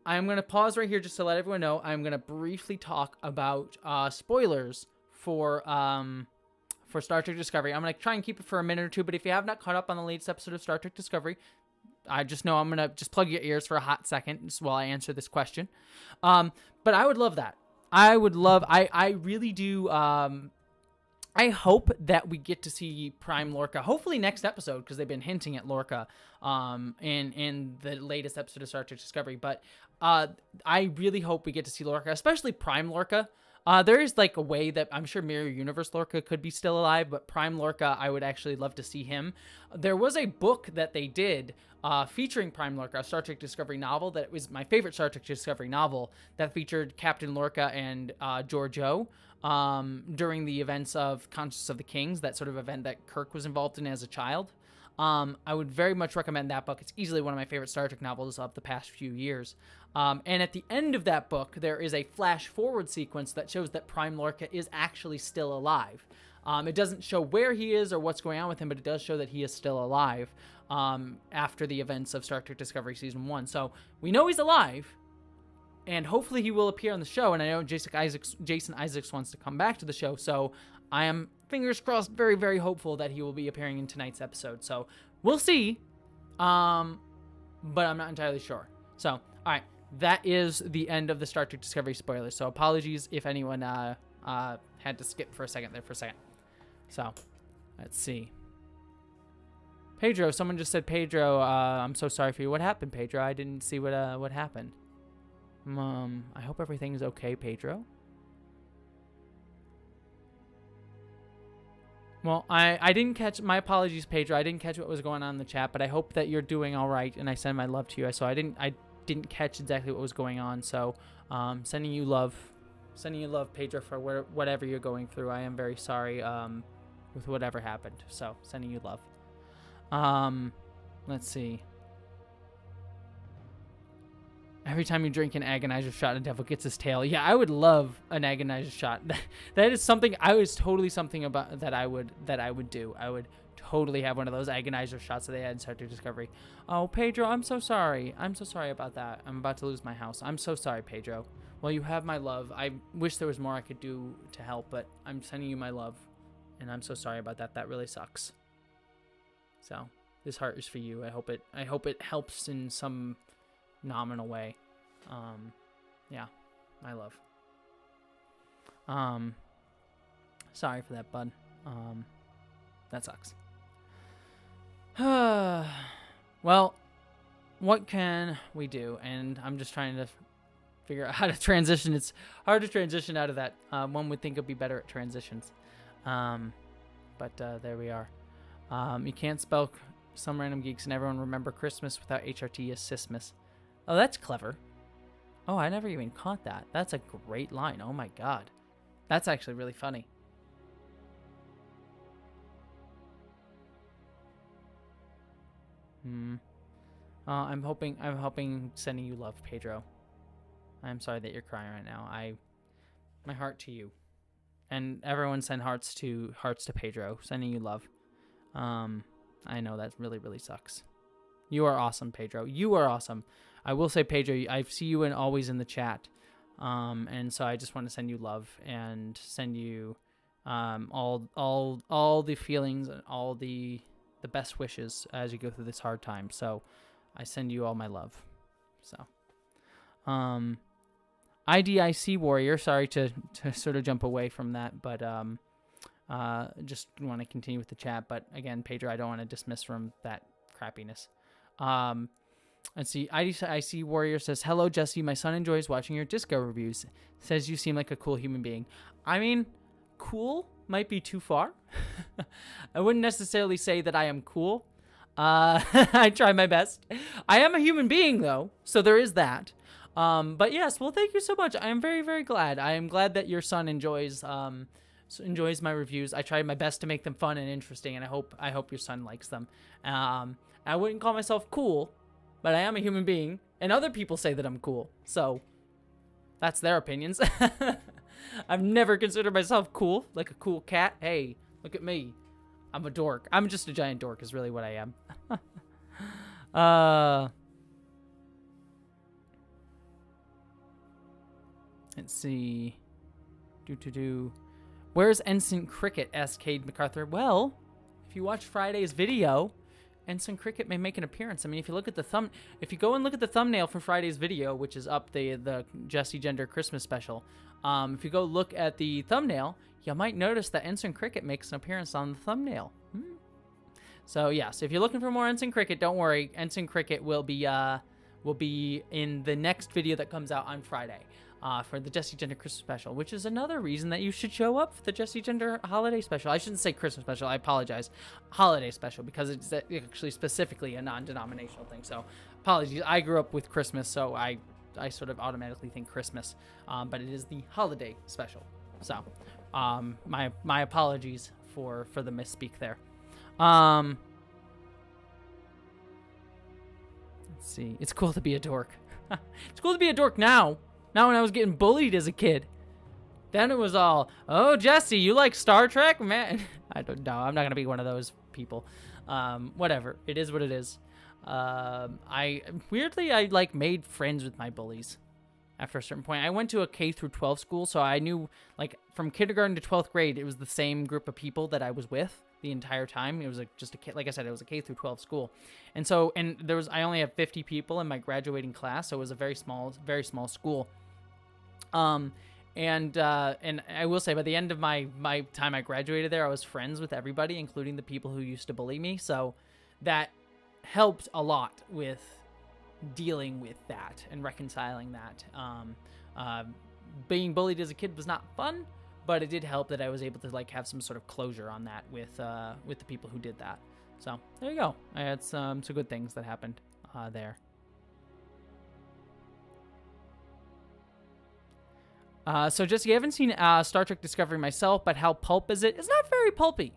Speaker 1: I'm going to pause right here just to let everyone know. I'm going to briefly talk about spoilers for Star Trek Discovery. I'm going to try and keep it for a minute or two, but if you have not caught up on the latest episode of Star Trek Discovery, I just know I'm going to just plug your ears for a hot second while I answer this question. But I would love that. I really do. I hope that we get to see Prime Lorca, hopefully next episode, because they've been hinting at Lorca in the latest episode of Star Trek Discovery. But I really hope we get to see Lorca, especially Prime Lorca. There is like a way that I'm sure Mirror Universe Lorca could be still alive, but Prime Lorca, I would actually love to see him. There was a book that they did featuring Prime Lorca, a Star Trek Discovery novel that was my favorite Star Trek Discovery novel, that featured Captain Lorca and Georgiou during the events of Conscience of the Kings, that sort of event that Kirk was involved in as a child. I would very much recommend that book. It's easily one of my favorite Star Trek novels of the past few years. And at the end of that book, there is a flash forward sequence that shows that Prime Lorca is actually still alive. It doesn't show where he is or what's going on with him, but it does show that he is still alive after the events of Star Trek Discovery Season 1. So we know he's alive, and hopefully he will appear on the show. And I know Jason Isaacs wants to come back to the show, so I am, fingers crossed, very, very hopeful that he will be appearing in tonight's episode. So we'll see, but I'm not entirely sure. So, all right, that is the end of the Star Trek Discovery spoilers. So apologies if anyone had to skip for a second there for a second. So let's see. Pedro, someone just said, Pedro, I'm so sorry for you. What happened, Pedro? I didn't see what happened. I hope everything's okay, Pedro. Well, I didn't catch, my apologies, Pedro. I didn't catch what was going on in the chat, but I hope that you're doing all right, and I send my love to you. So I didn't catch exactly what was going on. So, sending you love, Pedro, for whatever you're going through. I am very sorry, with whatever happened. So, sending you love. Let's see. Every time you drink an agonizer shot, a devil gets his tail. Yeah, I would love an agonizer shot. That is something I was totally something about that I would do. I would totally have one of those agonizer shots that they had in Star Trek Discovery. Oh, Pedro, I'm so sorry. I'm so sorry about that. I'm about to lose my house. I'm so sorry, Pedro. Well, you have my love. I wish there was more I could do to help, but I'm sending you my love, and I'm so sorry about that. That really sucks. So this heart is for you. I hope it helps in some nominal way. Yeah, my love. Sorry for that, bud. That sucks. Well, what can we do? And I'm just trying to figure out how to transition. It's hard to transition out of that. One would think it'd be better at transitions. But there we are. You can't spell some random geeks and everyone remember Christmas without HRT as Sismas. Oh, that's clever. Oh, I never even caught that. That's a great line. Oh my god. That's actually really funny. I'm hoping sending you love, Pedro. I'm sorry that you're crying right now. My heart to you. And everyone send hearts to Pedro. Sending you love. I know that really, really sucks. You are awesome, Pedro. You are awesome. I will say, Pedro, I see you always in the chat. And so I just want to send you love and send you all the feelings and all the best wishes as you go through this hard time. So I send you all my love. So IDIC Warrior, sorry to sort of jump away from that, but just want to continue with the chat. But again, Pedro, I don't want to dismiss from that crappiness. Let's see. IDIC Warrior says, hello, Jessie. My son enjoys watching your disco reviews. Says you seem like a cool human being. I mean, cool might be too far. I wouldn't necessarily say that I am cool. I try my best. I am a human being, though, so there is that. But yes, well, thank you so much. I am very, very glad. I am glad that your son enjoys my reviews. I try my best to make them fun and interesting, and I hope your son likes them. I wouldn't call myself cool, but I am a human being, and other people say that I'm cool, so that's their opinions. I've never considered myself cool, like a cool cat. Hey, look at me. I'm a dork. I'm just a giant dork is really what I am. Let's see. Where's Ensign Cricket? Asked Cade MacArthur. Well, if you watch Friday's video, Ensign Cricket may make an appearance. I mean, if you look at if you go and look at the thumbnail from Friday's video, which is up the Jessie Gender Christmas special, if you go look at the thumbnail, you might notice that Ensign Cricket makes an appearance on the thumbnail. So yes, if you're looking for more Ensign Cricket, don't worry. Ensign Cricket will be in the next video that comes out on Friday. For the Jessie Gender Christmas special, which is another reason that you should show up for the Jessie Gender holiday special. I shouldn't say Christmas special, I apologize. Holiday special, because it's actually specifically a non-denominational thing. So apologies. I grew up with Christmas, so I sort of automatically think Christmas, but it is the holiday special. So my apologies for the misspeak there. Let's see. It's cool to be a dork. It's cool to be a dork now. Not when I was getting bullied as a kid. Then it was all, oh, Jessie, you like Star Trek? Man, I don't know. I'm not going to be one of those people. Whatever. It is what it is. I like made friends with my bullies after a certain point. I went to a K through 12 school, so I knew, like, from kindergarten to 12th grade, it was the same group of people that I was with the entire time. It was just a kid, like I said, it was a K through 12 school. And so, I only have 50 people in my graduating class, so it was a very small school. And I will say, by the end of my time I graduated there, I was friends with everybody, including the people who used to bully me. So that helped a lot with dealing with that and reconciling that. Being bullied as a kid was not fun, but it did help that I was able to like have some sort of closure on that with the people who did that. So there you go. I had some good things that happened there. So Jessie, I haven't seen Star Trek Discovery myself, but how pulp is it? It's not very pulpy.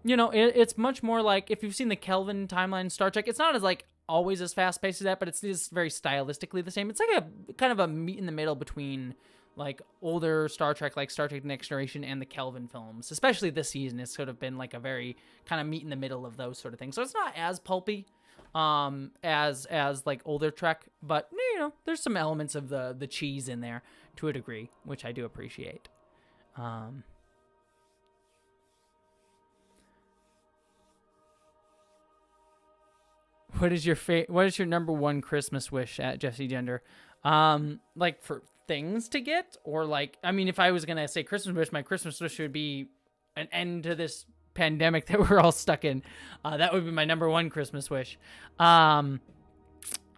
Speaker 1: It's much more like, if you've seen the Kelvin timeline Star Trek, it's not as like always as fast paced as that, but it's just very stylistically the same. It's like a kind of a meet in the middle between like older Star Trek, like Star Trek Next Generation, and the Kelvin films. Especially this season, it's sort of been like a very kind of meet in the middle of those sort of things. So it's not as pulpy as like older Trek, but you know, there's some elements of the cheese in there to a degree, which I do appreciate. What is your number one Christmas wish at Jessie Gender? Like for things to get, or like, I mean, if I was gonna say Christmas wish, my Christmas wish would be an end to this pandemic that we're all stuck in. That would be my number one Christmas wish. In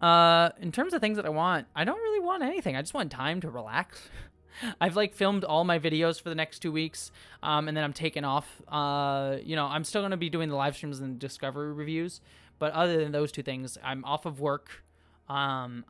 Speaker 1: terms of things that I want, I don't really want anything. I just want time to relax. I've like filmed all my videos for the next 2 weeks, and then I'm taking off. You know, I'm still gonna be doing the live streams and Discovery reviews, but other than those two things, I'm off of work. I'm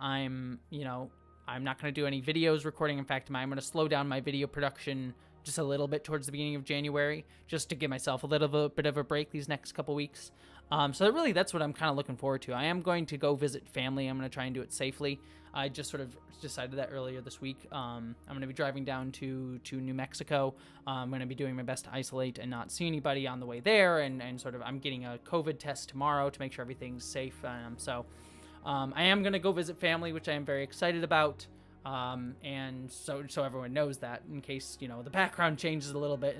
Speaker 1: not going to do any videos recording. In fact, I'm going to slow down my video production just a little bit towards the beginning of January, just to give myself a little bit of a break these next couple weeks. So really, that's what I'm kind of looking forward to. I am going to go visit family. I'm going to try and do it safely. I just sort of decided that earlier this week. I'm going to be driving down to New Mexico. I'm going to be doing my best to isolate and not see anybody on the way there. And sort of, I'm getting a COVID test tomorrow to make sure everything's safe. I am going to go visit family, which I am very excited about. And so everyone knows that, in case, you know, the background changes a little bit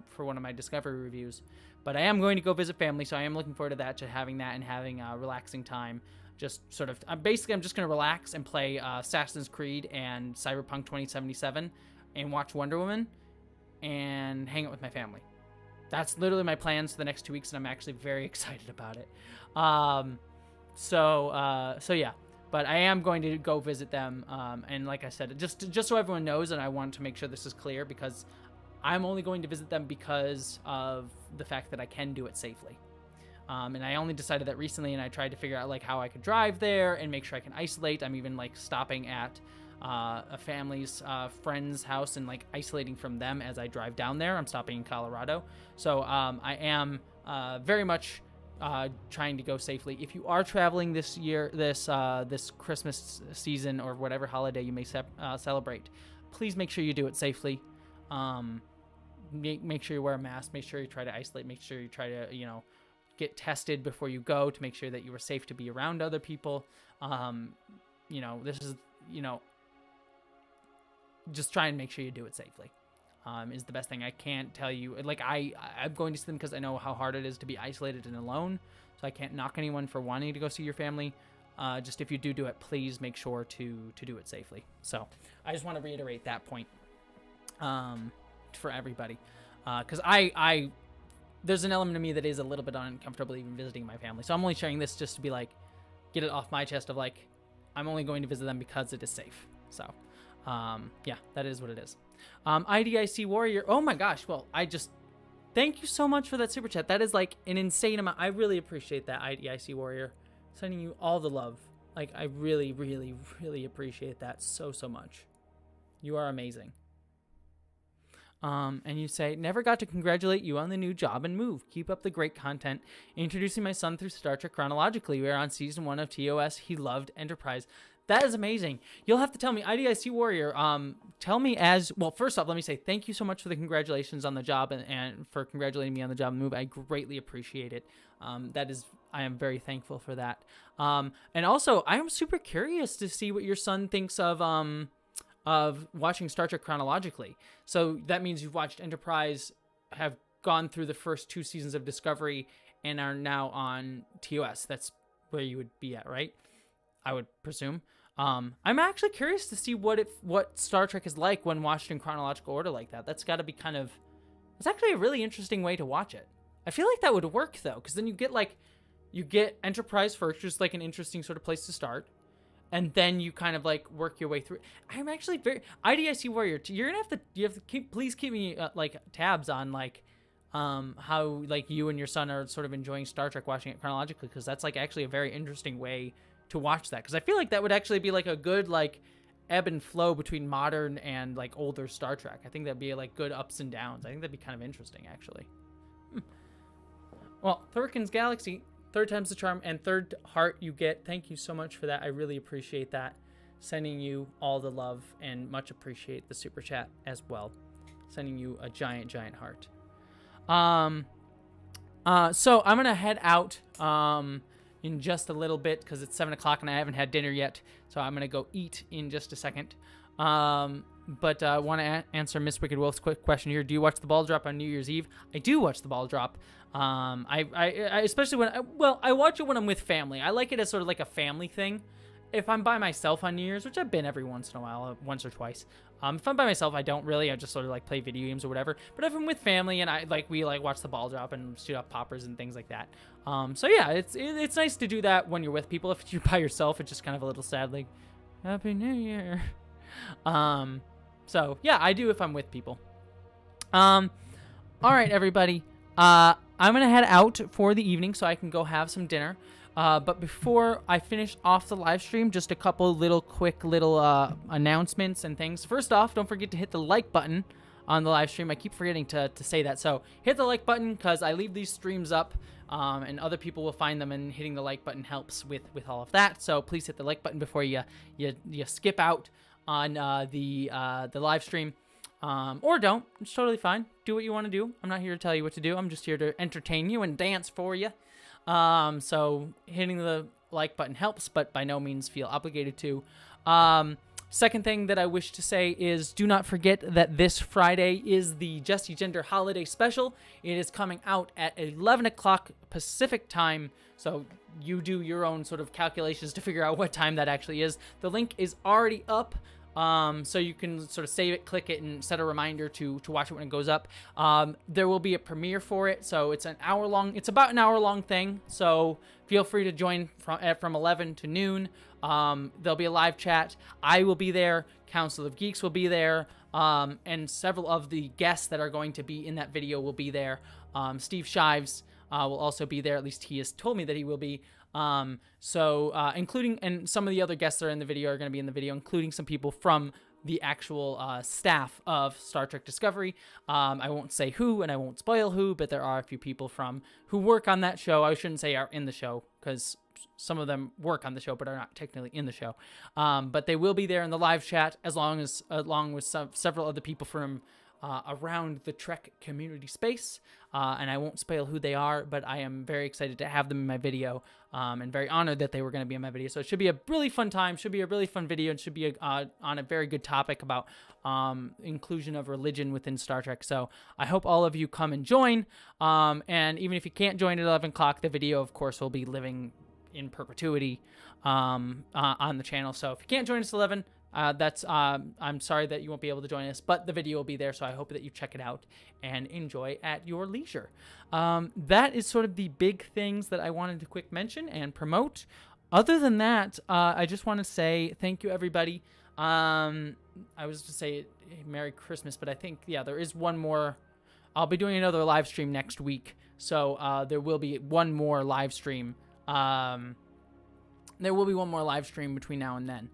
Speaker 1: for one of my Discovery reviews. But I am going to go visit family, so I am looking forward to that, to having that and having a relaxing time. Just sort of, I'm just going to relax and play Assassin's Creed and Cyberpunk 2077 and watch Wonder Woman and hang out with my family. That's literally my plans for the next 2 weeks, and I'm actually very excited about it. So yeah, but I am going to go visit them. And like I said, just so everyone knows, and I want to make sure this is clear, because I'm only going to visit them because of the fact that I can do it safely. And I only decided that recently, and I tried to figure out like how I could drive there and make sure I can isolate. I'm even like stopping at a family's friend's house and like isolating from them as I drive down there. I'm stopping in Colorado. So I am very much trying to go safely. If you are traveling this year, this Christmas season, or whatever holiday you may celebrate, please make sure you do it safely. Make sure you wear a mask. Make sure you try to isolate. Make sure you try to, you know, get tested before you go to make sure that you are safe to be around other people. You know, this is, you know, just try and make sure you do it safely. Is the best thing. I can't tell you, like, I'm going to see them because I know how hard it is to be isolated and alone, so I can't knock anyone for wanting to go see your family. Just if you do it, please make sure to do it safely. So I just want to reiterate that point for everybody, because I there's an element of me that is a little bit uncomfortable even visiting my family, so I'm only sharing this just to be like, get it off my chest of like, I'm only going to visit them because it is safe. So yeah, that is what it is. IDIC Warrior, oh my gosh, well, thank you so much for that super chat. That is like an insane amount. I really appreciate that, IDIC Warrior. Sending you all the love. Like, I really, really, really appreciate that so much. You are amazing. And you say, never got to congratulate you on the new job and move. Keep up the great content. Introducing my son through Star Trek chronologically. We are on season 1 of TOS. He loved Enterprise. That is amazing. You'll have to tell me, IDIC Warrior, tell me well, first off, let me say thank you so much for the congratulations on the job and for congratulating me on the job and move. I greatly appreciate it. I am very thankful for that. And also, I am super curious to see what your son thinks of watching Star Trek chronologically. So that means you've watched Enterprise, have gone through the first 2 seasons of Discovery, and are now on TOS. That's where you would be at, right? I would presume. I'm actually curious to see what Star Trek is like when watched in chronological order like that. That's got to be it's actually a really interesting way to watch it. I feel like that would work though, because then you get Enterprise first, just like an interesting sort of place to start, and then you kind of like work your way through. I'm actually very IDIC Warrior. You have to please keep me like tabs on like how like you and your son are sort of enjoying Star Trek watching it chronologically, because that's like actually a very interesting way to watch that, because I feel like that would actually be like a good like ebb and flow between modern and like older Star Trek. I think that'd be like good ups and downs. I think that'd be kind of interesting actually. Well, Thurkin's Galaxy, Third time's the charm, and third heart you get. Thank you so much for that. I really appreciate that. Sending you all the love and much appreciate the super chat as well. Sending you a giant, giant heart. So I'm going to head out in just a little bit because it's 7 o'clock and I haven't had dinner yet. So I'm going to go eat in just a second. But I want to answer Miss Wicked Wolf's quick question here. Do you watch the ball drop on New Year's Eve? I do watch the ball drop. I especially when I watch it when I'm with family. I like it as sort of like a family thing. If I'm by myself on New Year's, which I've been every once in a while, once or twice. If I'm by myself, I don't really. I just sort of like play video games or whatever. But if I'm with family and we watch the ball drop and shoot up poppers and things like that. So yeah, it's nice to do that when you're with people. If you're by yourself, it's just kind of a little sad, like Happy New Year. So yeah, I do if I'm with people. All right, everybody. I'm gonna head out for the evening so I can go have some dinner. But before I finish off the live stream, just a couple quick little announcements and things. First off, don't forget to hit the like button on the live stream. I keep forgetting to say that. So hit the like button because I leave these streams up and other people will find them, and hitting the like button helps with all of that. So please hit the like button before you skip out on the live stream. Or don't. It's totally fine. Do what you want to do. I'm not here to tell you what to do. I'm just here to entertain you and dance for you. So hitting the like button helps, but by no means feel obligated to. Second thing that I wish to say is do not forget that this Friday is the Jessie Gender Holiday Special. It is coming out at 11 o'clock Pacific time. So you do your own sort of calculations to figure out what time that actually is. The link is already up. So you can sort of save it, click it, and set a reminder to watch it when it goes up. There will be a premiere for it, so it's about an hour long thing. So feel free to join from 11 to noon. There'll be a live chat. I will be there. Council of Geeks will be there. And several of the guests that are going to be in that video will be there. Steve Shives will also be there. At least he has told me that he will be. Including, and some of the other guests that are in the video are going to be in the video, including some people from the actual staff of Star Trek Discovery. I won't say who and I won't spoil who, but there are a few people who work on that show. I shouldn't say are in the show because some of them work on the show but are not technically in the show. But they will be there in the live chat along with several other people from around the Trek community space. And I won't spoil who they are, but I am very excited to have them in my video, and very honored that they were going to be in my video. So it should be a really fun time, should be a really fun video, and should be on a very good topic about inclusion of religion within Star Trek. So I hope all of you come and join, and even if you can't join at 11 o'clock, the video, of course, will be living in perpetuity on the channel. So if you can't join us at 11, I'm sorry that you won't be able to join us, but the video will be there, so I hope that you check it out and enjoy at your leisure. That is sort of the big things that I wanted to quick mention and promote. Other than that, I just want to say thank you, everybody. I was to say Merry Christmas, but I think, yeah, there is one more. I'll be doing another live stream next week, so there will be one more live stream. There will be one more live stream between now and then.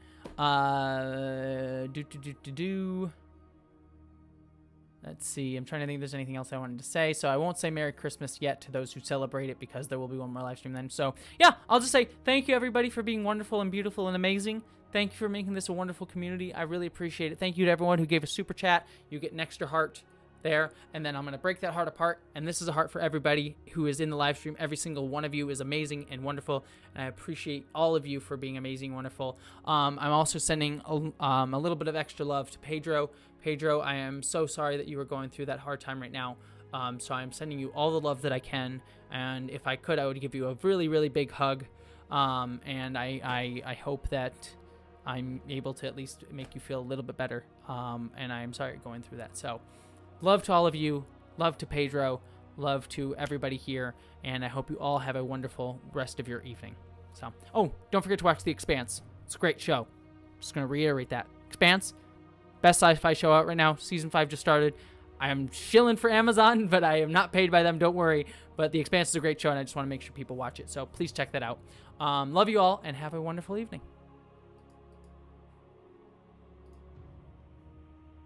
Speaker 1: Let's see. I'm trying to think if there's anything else I wanted to say. So I won't say Merry Christmas yet to those who celebrate it because there will be one more live stream then. So yeah, I'll just say thank you, everybody, for being wonderful and beautiful and amazing. Thank you for making this a wonderful community. I really appreciate it. Thank you to everyone who gave a super chat. You get an extra heart there, and then I'm going to break that heart apart, and this is a heart for everybody who is in the live stream. Every single one of you is amazing and wonderful, and I appreciate all of you for being amazing and wonderful. I'm also sending a little bit of extra love to Pedro. Pedro, I am so sorry that you are going through that hard time right now, so I'm sending you all the love that I can, and if I could, I would give you a really, really big hug, and I hope that I'm able to at least make you feel a little bit better, and I'm sorry you're going through that. So love to all of you, love to Pedro, love to everybody here, and I hope you all have a wonderful rest of your evening. So, oh, don't forget to watch The Expanse. It's a great show. Just going to reiterate that. Expanse, best sci-fi show out right now. Season 5 just started. I am shilling for Amazon, but I am not paid by them, don't worry. But The Expanse is a great show, and I just want to make sure people watch it. So please check that out. Love you all, and have a wonderful evening.